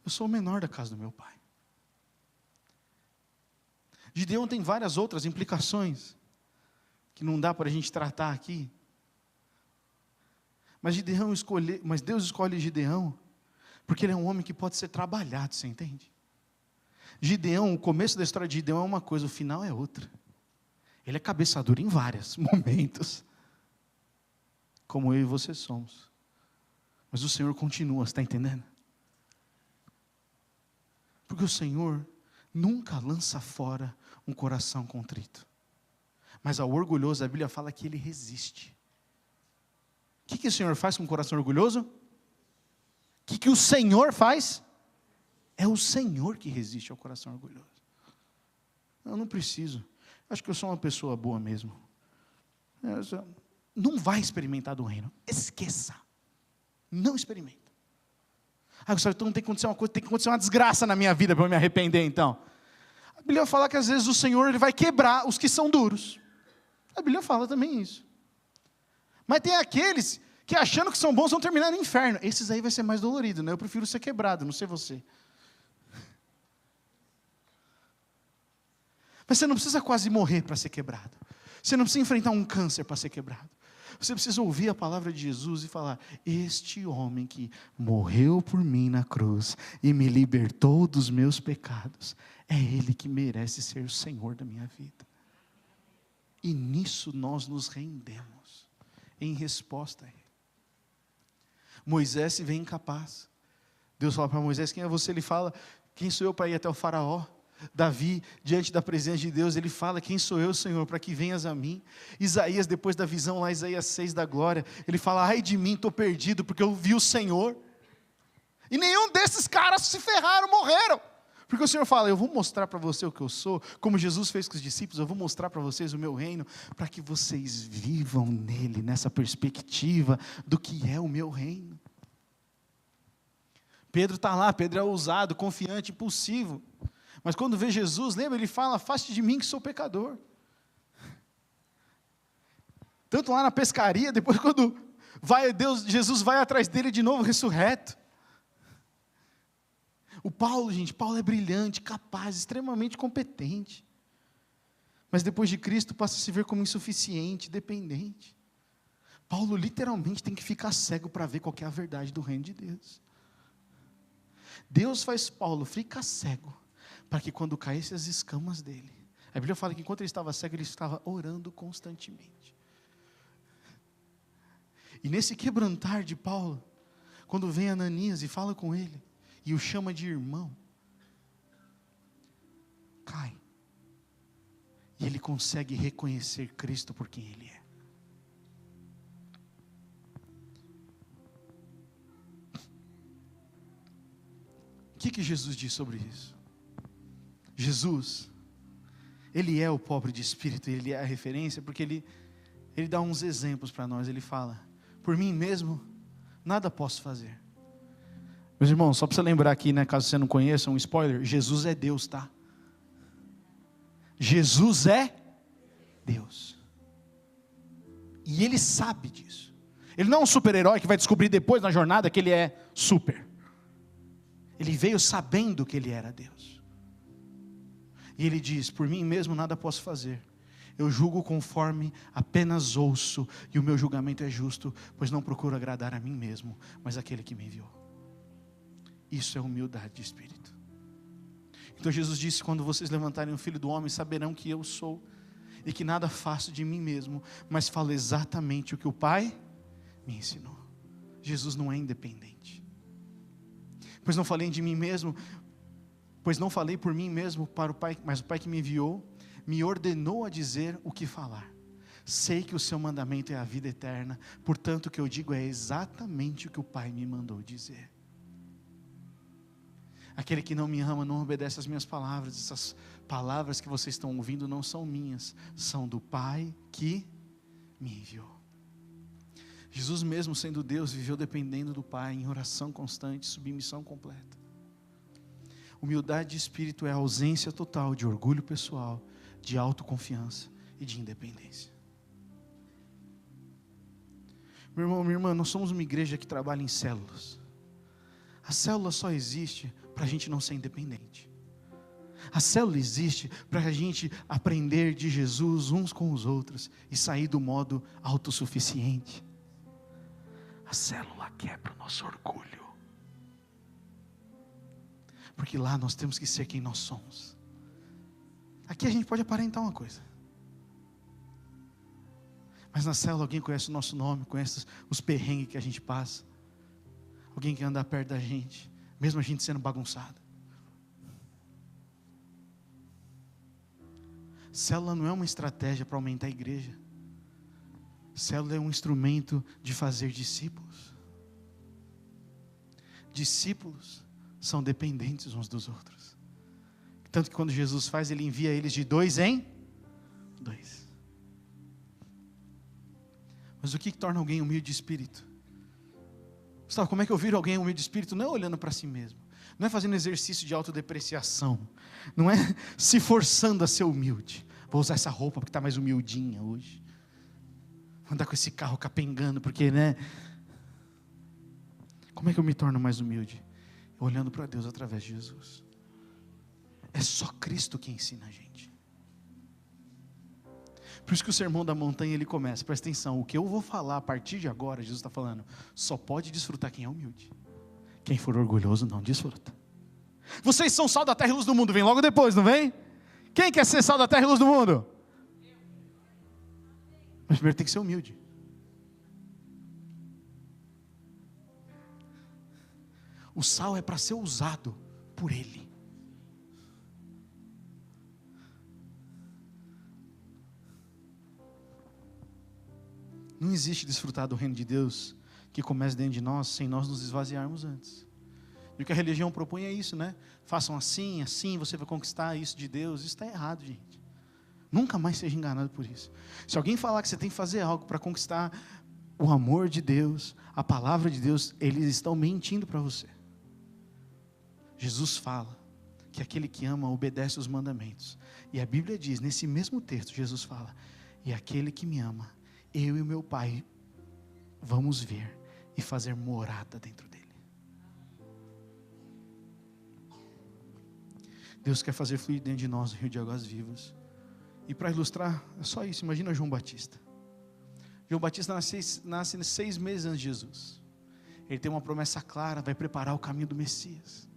Eu sou o menor da casa do meu pai. Gideão tem várias outras implicações, que não dá para a gente tratar aqui. Mas Deus escolhe Gideão, porque ele é um homem que pode ser trabalhado, você entende? Gideão, o começo da história de Gideão é uma coisa, o final é outra. Ele é cabeça dura em vários momentos, como eu e você somos. Mas o Senhor continua, você está entendendo? Porque o Senhor nunca lança fora um coração contrito. Mas ao orgulhoso, a Bíblia fala que ele resiste. O que o Senhor faz com um coração orgulhoso? O que o Senhor faz? É o Senhor que resiste ao coração orgulhoso. Eu não preciso. Acho que eu sou uma pessoa boa mesmo. Não vai experimentar do reino. Esqueça. Não experimenta. Gustavo, então tem que acontecer uma coisa, tem que acontecer uma desgraça na minha vida para eu me arrepender então. Bíblia fala que às vezes o Senhor ele vai quebrar os que são duros. A Bíblia fala também isso. Mas tem aqueles que achando que são bons vão terminar no inferno. Esses aí vai ser mais dolorido, né? Eu prefiro ser quebrado, não sei você. Mas você não precisa quase morrer para ser quebrado. Você não precisa enfrentar um câncer para ser quebrado. Você precisa ouvir a palavra de Jesus e falar: este homem que morreu por mim na cruz e me libertou dos meus pecados, é Ele que merece ser o Senhor da minha vida. E nisso nós nos rendemos, em resposta a Ele. Moisés se vê incapaz. Deus fala para Moisés: quem é você? Ele fala: quem sou eu para ir até o faraó? Davi, diante da presença de Deus, ele fala: quem sou eu, Senhor, para que venhas a mim? Isaías, depois da visão lá, Isaías 6 da glória, ele fala: ai de mim, estou perdido, porque eu vi o Senhor. E nenhum desses caras se ferraram, morreram. Porque o Senhor fala: eu vou mostrar para você o que eu sou, como Jesus fez com os discípulos, eu vou mostrar para vocês o meu reino, para que vocês vivam nele, nessa perspectiva do que é o meu reino. Pedro está lá, Pedro é ousado, confiante, impulsivo. Mas quando vê Jesus, lembra, ele fala: afaste de mim que sou pecador. Tanto lá na pescaria, depois quando Jesus vai atrás dele de novo, ressurreto. O Paulo, gente, Paulo é brilhante, capaz, extremamente competente. Mas depois de Cristo passa a se ver como insuficiente, dependente. Paulo literalmente tem que ficar cego para ver qual que é a verdade do reino de Deus. Deus faz Paulo ficar cego, para que quando caíssem as escamas dele, a Bíblia fala que enquanto ele estava cego, ele estava orando constantemente. E nesse quebrantar de Paulo, quando vem Ananias e fala com ele, e o chama de irmão, cai. E ele consegue reconhecer Cristo por quem Ele é. O que Jesus diz sobre isso? Jesus, Ele é o pobre de espírito, Ele é a referência, porque Ele dá uns exemplos para nós. Ele fala: por mim mesmo, nada posso fazer. Meus irmãos, só para você lembrar aqui, né, caso você não conheça, um spoiler: Jesus é Deus, tá? Jesus é Deus. E Ele sabe disso. Ele não é um super-herói que vai descobrir depois na jornada que Ele é super. Ele veio sabendo que Ele era Deus. E Ele diz: por mim mesmo nada posso fazer. Eu julgo conforme apenas ouço, e o meu julgamento é justo, pois não procuro agradar a mim mesmo, mas aquele que me enviou. Isso é humildade de espírito. Então Jesus disse: quando vocês levantarem o Filho do Homem, saberão que eu sou, e que nada faço de mim mesmo, mas falo exatamente o que o Pai me ensinou. Jesus não é independente. Pois não falei de mim mesmo, pois não falei por mim mesmo para o Pai, mas o Pai que me enviou, me ordenou a dizer o que falar. Sei que o seu mandamento é a vida eterna, portanto o que eu digo é exatamente o que o Pai me mandou dizer. Aquele que não me ama não obedece às minhas palavras. Essas palavras que vocês estão ouvindo não são minhas, são do Pai que me enviou. Jesus, mesmo sendo Deus, viveu dependendo do Pai, em oração constante, submissão completa. Humildade de espírito é a ausência total de orgulho pessoal, de autoconfiança e de independência. Meu irmão, minha irmã, nós somos uma igreja que trabalha em células. A célula só existe para a gente não ser independente. A célula existe para a gente aprender de Jesus uns com os outros e sair do modo autossuficiente. A célula quebra o nosso orgulho, porque lá nós temos que ser quem nós somos. Aqui a gente pode aparentar uma coisa, mas na célula alguém conhece o nosso nome, conhece os perrengues que a gente passa. Alguém que anda perto da gente, mesmo a gente sendo bagunçado. Célula não é uma estratégia para aumentar a igreja. Célula é um instrumento de fazer discípulos. Discípulos são dependentes uns dos outros. Tanto que quando Jesus faz, Ele envia eles de 2 em 2. Mas o que torna alguém humilde de espírito? Sabe, como é que eu viro alguém humilde de espírito? Não é olhando para si mesmo, Não é fazendo exercício de autodepreciação. Não é se forçando a ser humilde. Vou usar essa roupa porque está mais humildinha hoje. Vou andar com esse carro capengando, porque, né? Como é que eu me torno mais humilde? Olhando para Deus através de Jesus. É só Cristo que ensina a gente. Por isso que o Sermão da Montanha ele começa, presta atenção, o que eu vou falar a partir de agora, Jesus está falando, só pode desfrutar quem é humilde. Quem for orgulhoso não desfruta. Vocês são sal da terra e luz do mundo, vem logo depois, não vem? Quem quer ser sal da terra e luz do mundo? Mas primeiro tem que ser humilde. O sal é para ser usado por Ele. Não existe desfrutar do reino de Deus que comece dentro de nós sem nós nos esvaziarmos antes. E o que a religião propõe é isso, né? Façam assim, assim, você vai conquistar isso de Deus. Isso está errado, gente. Nunca mais seja enganado por isso. Se alguém falar que você tem que fazer algo para conquistar o amor de Deus, a palavra de Deus, eles estão mentindo para você. Jesus fala que aquele que ama obedece os mandamentos. E a Bíblia diz, nesse mesmo texto, Jesus fala, e aquele que me ama, eu e o meu Pai vamos ver e fazer morada dentro dele. Deus quer fazer fluir dentro de nós o rio de águas vivas. E para ilustrar, é só isso, imagina João Batista. João Batista nasce 6 meses antes de Jesus. Ele tem uma promessa clara, vai preparar o caminho do Messias.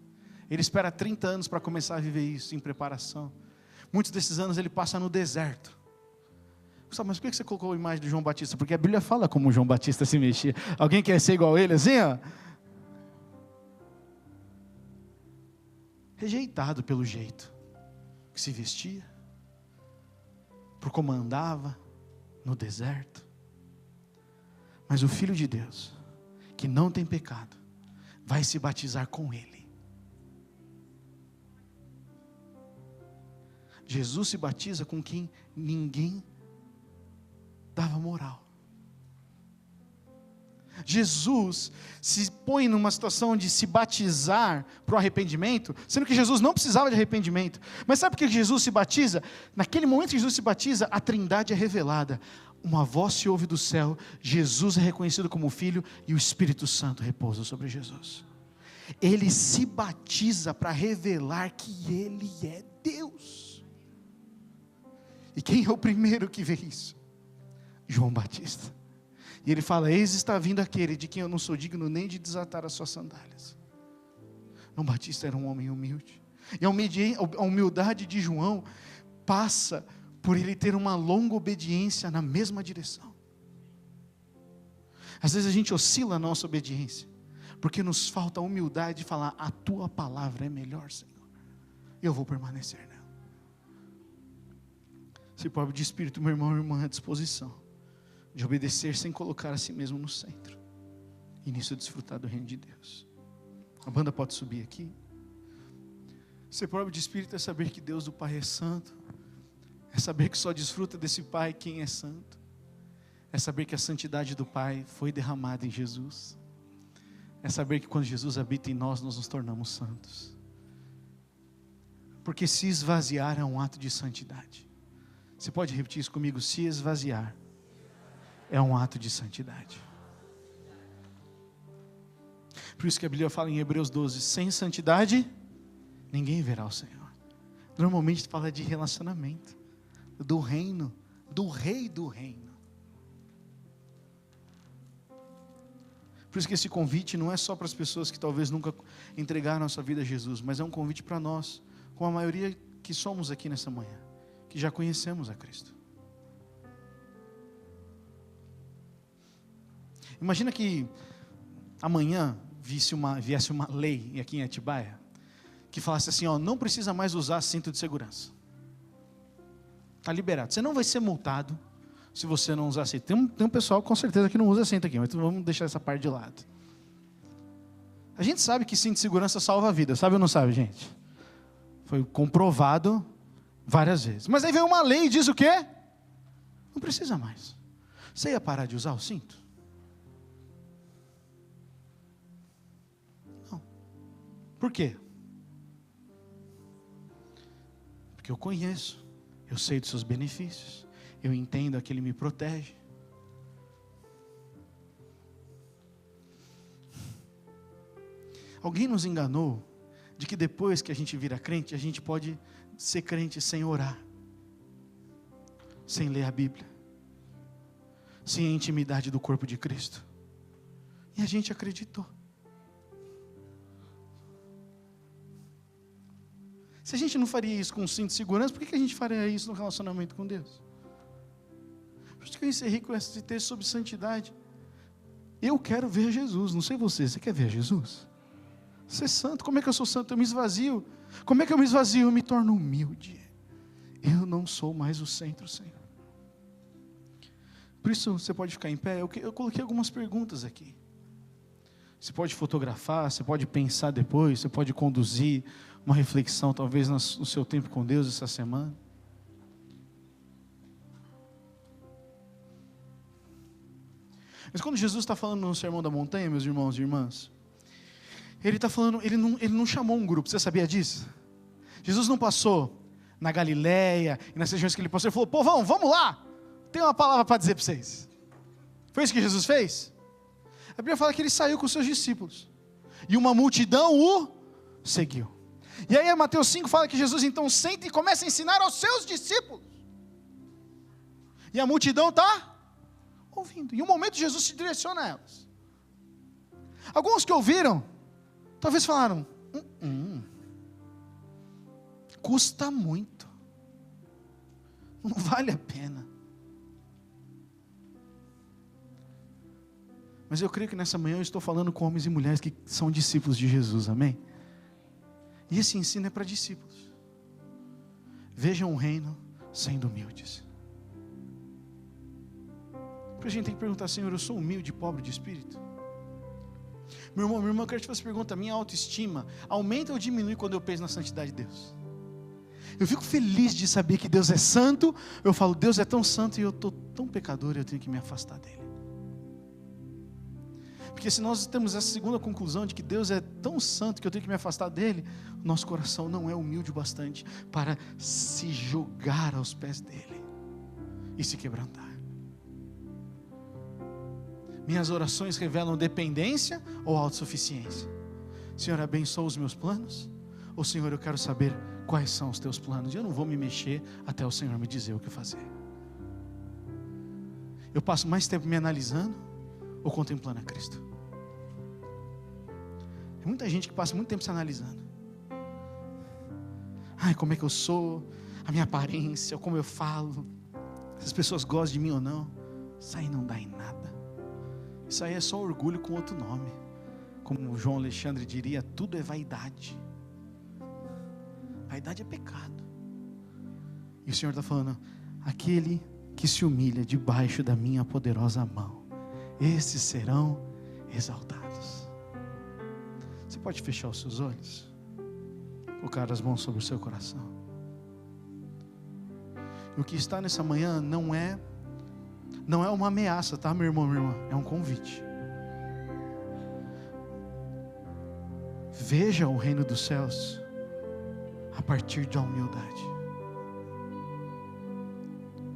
Ele espera 30 anos para começar a viver isso, em preparação. Muitos desses anos ele passa no deserto. Mas por que você colocou a imagem de João Batista? Porque a Bíblia fala como João Batista se mexia. Alguém quer ser igual a ele assim, ó? Rejeitado pelo jeito que se vestia, por como andava no deserto. Mas o Filho de Deus, que não tem pecado, vai se batizar com ele. Jesus se batiza com quem ninguém dava moral. Jesus se põe numa situação de se batizar para o arrependimento, sendo que Jesus não precisava de arrependimento. Mas sabe por que Jesus se batiza? Naquele momento que Jesus se batiza, a Trindade é revelada. Uma voz se ouve do céu, Jesus é reconhecido como Filho e o Espírito Santo repousa sobre Jesus. Ele se batiza para revelar que Ele é Deus. E quem é o primeiro que vê isso? João Batista. E ele fala, eis está vindo aquele de quem eu não sou digno nem de desatar as suas sandálias. João Batista era um homem humilde. E a humildade de João passa por ele ter uma longa obediência na mesma direção. Às vezes a gente oscila na nossa obediência, porque nos falta a humildade de falar, a tua palavra é melhor, Senhor. Eu vou permanecer nela. Se pobre de espírito, meu irmão e irmã, à disposição de obedecer sem colocar a si mesmo no centro. E nisso desfrutar do reino de Deus. A banda pode subir aqui. Ser pobre de espírito é saber que Deus do Pai é santo. É saber que só desfruta desse Pai quem é santo. É saber que a santidade do Pai foi derramada em Jesus. É saber que quando Jesus habita em nós, nós nos tornamos santos. Porque se esvaziar é um ato de santidade. Você pode repetir isso comigo? Se esvaziar é um ato de santidade. Por isso que a Bíblia fala em Hebreus 12, sem santidade, ninguém verá o Senhor. Normalmente fala de relacionamento, do reino, do rei do reino. Por isso que esse convite não é só para as pessoas que talvez nunca entregaram a sua vida a Jesus, mas é um convite para nós, com a maioria que somos aqui nessa manhã, que já conhecemos a Cristo. Imagina que amanhã viesse uma lei aqui em Atibaia, que falasse assim, ó, não precisa mais usar cinto de segurança. Está liberado. Você não vai ser multado se você não usar cinto. Tem um pessoal com certeza que não usa cinto aqui, mas vamos deixar essa parte de lado. A gente sabe que cinto de segurança salva a vida, sabe ou não sabe, gente? Foi comprovado várias vezes. Mas aí veio uma lei e diz o quê? Não precisa mais. Você ia parar de usar o cinto? Não. Por quê? Porque eu conheço, eu sei dos seus benefícios, eu entendo que Ele me protege. Alguém nos enganou de que depois que a gente vira crente, a gente pode ser crente sem orar, sem ler a Bíblia, sem a intimidade do corpo de Cristo. E a gente acreditou. Se a gente não faria isso com um cinto de segurança, por que a gente faria isso no relacionamento com Deus? Por isso que eu encerrei com esse texto sobre santidade. Eu quero ver Jesus, não sei você quer ver Jesus? Ser santo, como é que eu sou santo? Eu me esvazio. Como é que eu me esvazio? Eu me torno humilde. Eu não sou mais o centro, Senhor. Por isso, você pode ficar em pé. Eu coloquei algumas perguntas aqui. Você pode fotografar, você pode pensar depois, você pode conduzir uma reflexão, talvez no seu tempo com Deus essa semana. Mas quando Jesus está falando no Sermão da Montanha, meus irmãos e irmãs, Ele está falando, ele não chamou um grupo, você sabia disso? Jesus não passou na Galileia e nas regiões que Ele passou, Ele falou, povão, vamos lá, tem uma palavra para dizer para vocês. Foi isso que Jesus fez? A Bíblia fala que Ele saiu com os seus discípulos, e uma multidão o seguiu. E aí Mateus 5 fala que Jesus então senta e começa a ensinar aos seus discípulos, e a multidão está ouvindo, e em um momento Jesus se direciona a elas. Alguns que ouviram, talvez falaram, custa muito, não vale a pena. Mas eu creio que nessa manhã eu estou falando com homens e mulheres que são discípulos de Jesus, amém? E esse ensino é para discípulos. Vejam o reino sendo humildes. Porque a gente tem que perguntar, Senhor, eu sou humilde e pobre de espírito? Meu irmão, minha irmã, eu quero te fazer essa pergunta, minha autoestima aumenta ou diminui quando eu penso na santidade de Deus? Eu fico feliz de saber que Deus é santo, eu falo, Deus é tão santo e eu estou tão pecador e eu tenho que me afastar dele. Porque se nós temos essa segunda conclusão de que Deus é tão santo que eu tenho que me afastar dele, nosso coração não é humilde o bastante para se jogar aos pés dele e se quebrantar. Minhas orações revelam dependência ou autossuficiência? Senhor, abençoa os meus planos? Ou Senhor, eu quero saber quais são os teus planos e eu não vou me mexer até o Senhor me dizer o que fazer. Eu passo mais tempo me analisando ou contemplando a Cristo? Tem muita gente que passa muito tempo se analisando. Ai, como é que eu sou, a minha aparência, como eu falo, se as pessoas gostam de mim ou não. Isso aí não dá em nada. Isso aí é só orgulho com outro nome. Como o João Alexandre diria, tudo é vaidade. Vaidade é pecado. E o Senhor está falando, aquele que se humilha debaixo da minha poderosa mão, esses serão exaltados. Você pode fechar os seus olhos, colocar as mãos sobre o seu coração. E o que está nessa manhã não é uma ameaça, tá, meu irmão, minha irmã? É um convite. Veja o reino dos céus a partir da humildade.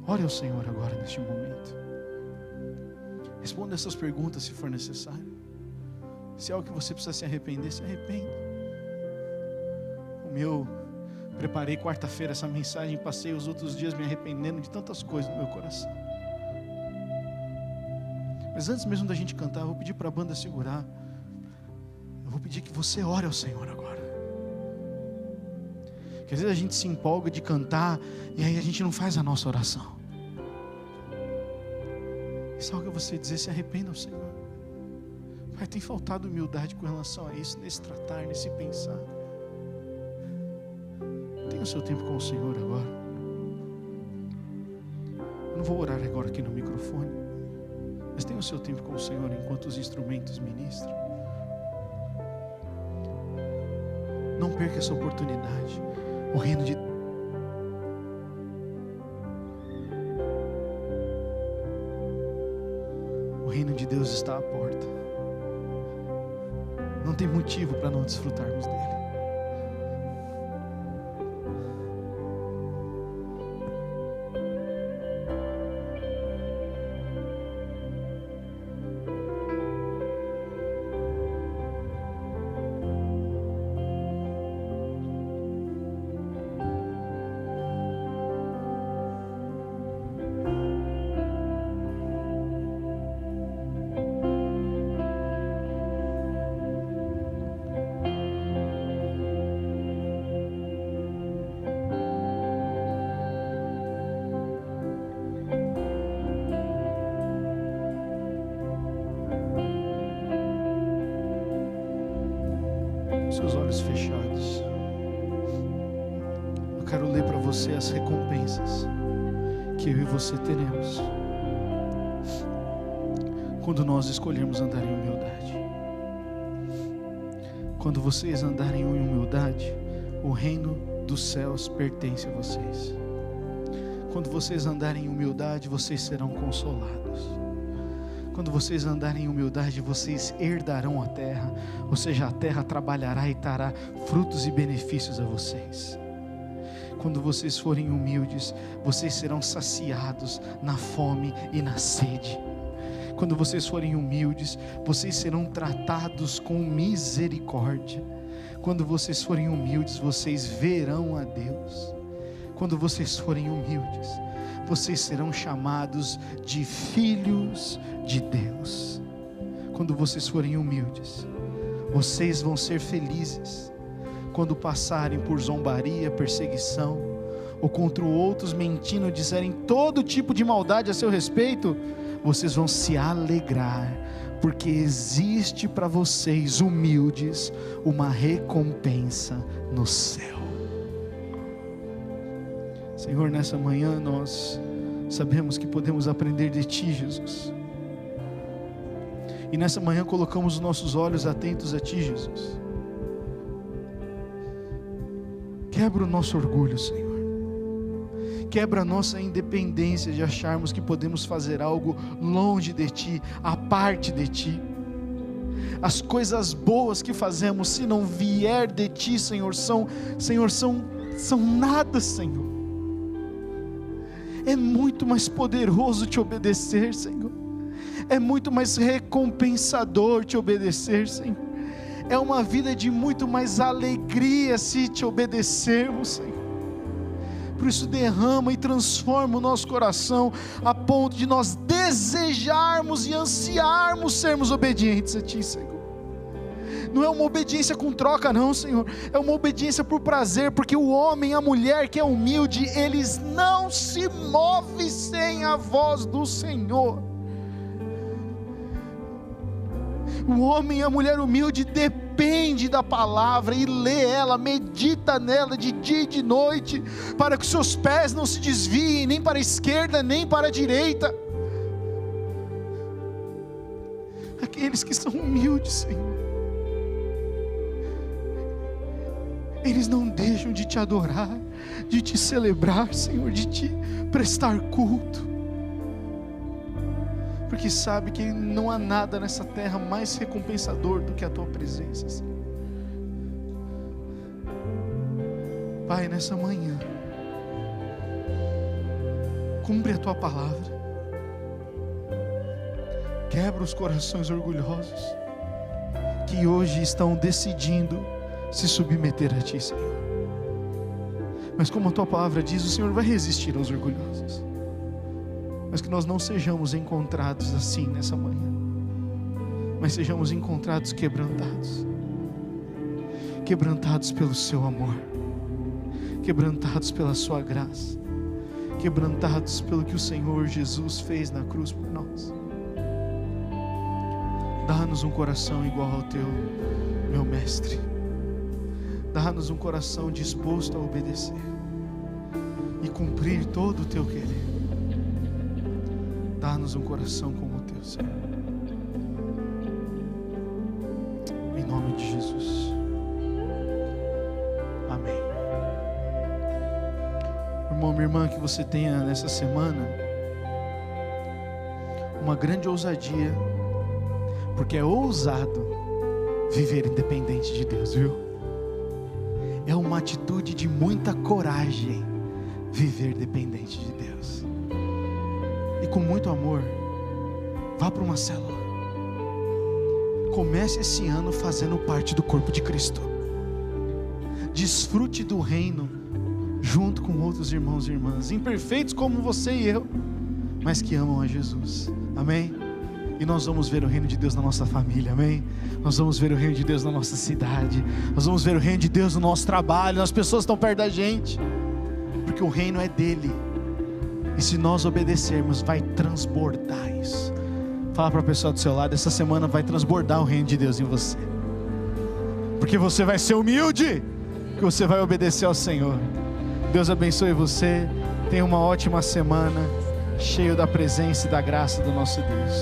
Ore ao Senhor agora neste momento. Responda essas perguntas se for necessário. Se é algo que você precisa se arrepender, se arrependa. Preparei quarta-feira essa mensagem, passei os outros dias me arrependendo de tantas coisas no meu coração. Mas antes mesmo da gente cantar, eu vou pedir para a banda segurar. Eu vou pedir que você ore ao Senhor agora. Porque às vezes a gente se empolga de cantar e aí a gente não faz a nossa oração. Isso é algo que você dizer, se arrependa ao Senhor. Pai, tem faltado humildade com relação a isso, nesse tratar, nesse pensar. Tenha o seu tempo com o Senhor agora. Eu não vou orar agora aqui no microfone, mas tenha o seu tempo com o Senhor enquanto os instrumentos ministram. Não perca essa oportunidade. O reino de Deus está à porta. Não tem motivo para não desfrutarmos dele. seus olhos fechados. Eu quero ler para você as recompensas que eu e você teremos quando nós escolhermos andar em humildade. Quando vocês andarem em humildade, o reino dos céus pertence a vocês. Quando vocês andarem em humildade, vocês serão consolados. Quando vocês andarem em humildade, vocês herdarão a terra, ou seja, a terra trabalhará e trará frutos e benefícios a vocês. Quando vocês forem humildes, vocês serão saciados na fome e na sede. Quando vocês forem humildes, vocês serão tratados com misericórdia. Quando vocês forem humildes, vocês verão a Deus. Quando vocês forem humildes, vocês serão chamados de filhos de Deus. Quando vocês forem humildes, vocês vão ser felizes. Quando passarem por zombaria, perseguição, ou contra outros mentindo, disserem todo tipo de maldade a seu respeito, vocês vão se alegrar, porque existe para vocês humildes uma recompensa no céu. Senhor, nessa manhã nós sabemos que podemos aprender de Ti, Jesus, e nessa manhã colocamos os nossos olhos atentos a Ti, Jesus. Quebra o nosso orgulho, Senhor. Quebra a nossa independência de acharmos que podemos fazer algo longe de Ti, à parte de Ti. As coisas boas que fazemos, se não vier de Ti, Senhor, são nada, Senhor. É muito mais poderoso Te obedecer, Senhor. É muito mais recompensador Te obedecer, Senhor. É uma vida de muito mais alegria se Te obedecermos, Senhor. Por isso derrama e transforma o nosso coração a ponto de nós desejarmos e ansiarmos sermos obedientes a Ti, Senhor. Não é uma obediência com troca não, Senhor, é uma obediência por prazer, porque o homem e a mulher que é humilde, eles não se movem sem a voz do Senhor. O homem e a mulher humilde depende da palavra e lê ela, medita nela de dia e de noite, para que seus pés não se desviem nem para a esquerda nem para a direita. Aqueles que são humildes, Senhor, eles não deixam de Te adorar, de Te celebrar, Senhor, de Te prestar culto, porque sabe que não há nada nessa terra mais recompensador do que a Tua presença, Senhor. Pai, nessa manhã, cumpre a Tua palavra, quebra os corações orgulhosos, que hoje estão decidindo se submeter a Ti, Senhor. Mas como a Tua palavra diz, o Senhor vai resistir aos orgulhosos. Mas que nós não sejamos encontrados assim nessa manhã, mas sejamos encontrados quebrantados pelo Seu amor, quebrantados pela Sua graça, quebrantados pelo que o Senhor Jesus fez na cruz por nós. Dá-nos um coração igual ao Teu, meu Mestre. Dá-nos um coração disposto a obedecer e cumprir todo o Teu querer. Dá-nos um coração como o Teu, Senhor. Em nome de Jesus. Amém. Irmão, minha irmã, que você tenha nessa semana uma grande ousadia, porque é ousado viver independente de Deus, viu? É uma atitude de muita coragem viver dependente de Deus. E com muito amor, vá para uma célula. Comece esse ano fazendo parte do corpo de Cristo. Desfrute do reino junto com outros irmãos e irmãs, imperfeitos como você e eu, mas que amam a Jesus. Amém? E nós vamos ver o reino de Deus na nossa família, amém? Nós vamos ver o reino de Deus na nossa cidade, nós vamos ver o reino de Deus no nosso trabalho, nas pessoas que estão perto da gente, porque o reino é dele. E se nós obedecermos, vai transbordar isso. Fala para a pessoa do seu lado, essa semana vai transbordar o reino de Deus em você. porque você vai ser humilde, que você vai obedecer ao Senhor. Deus abençoe você, tenha uma ótima semana, cheio da presença e da graça do nosso Deus.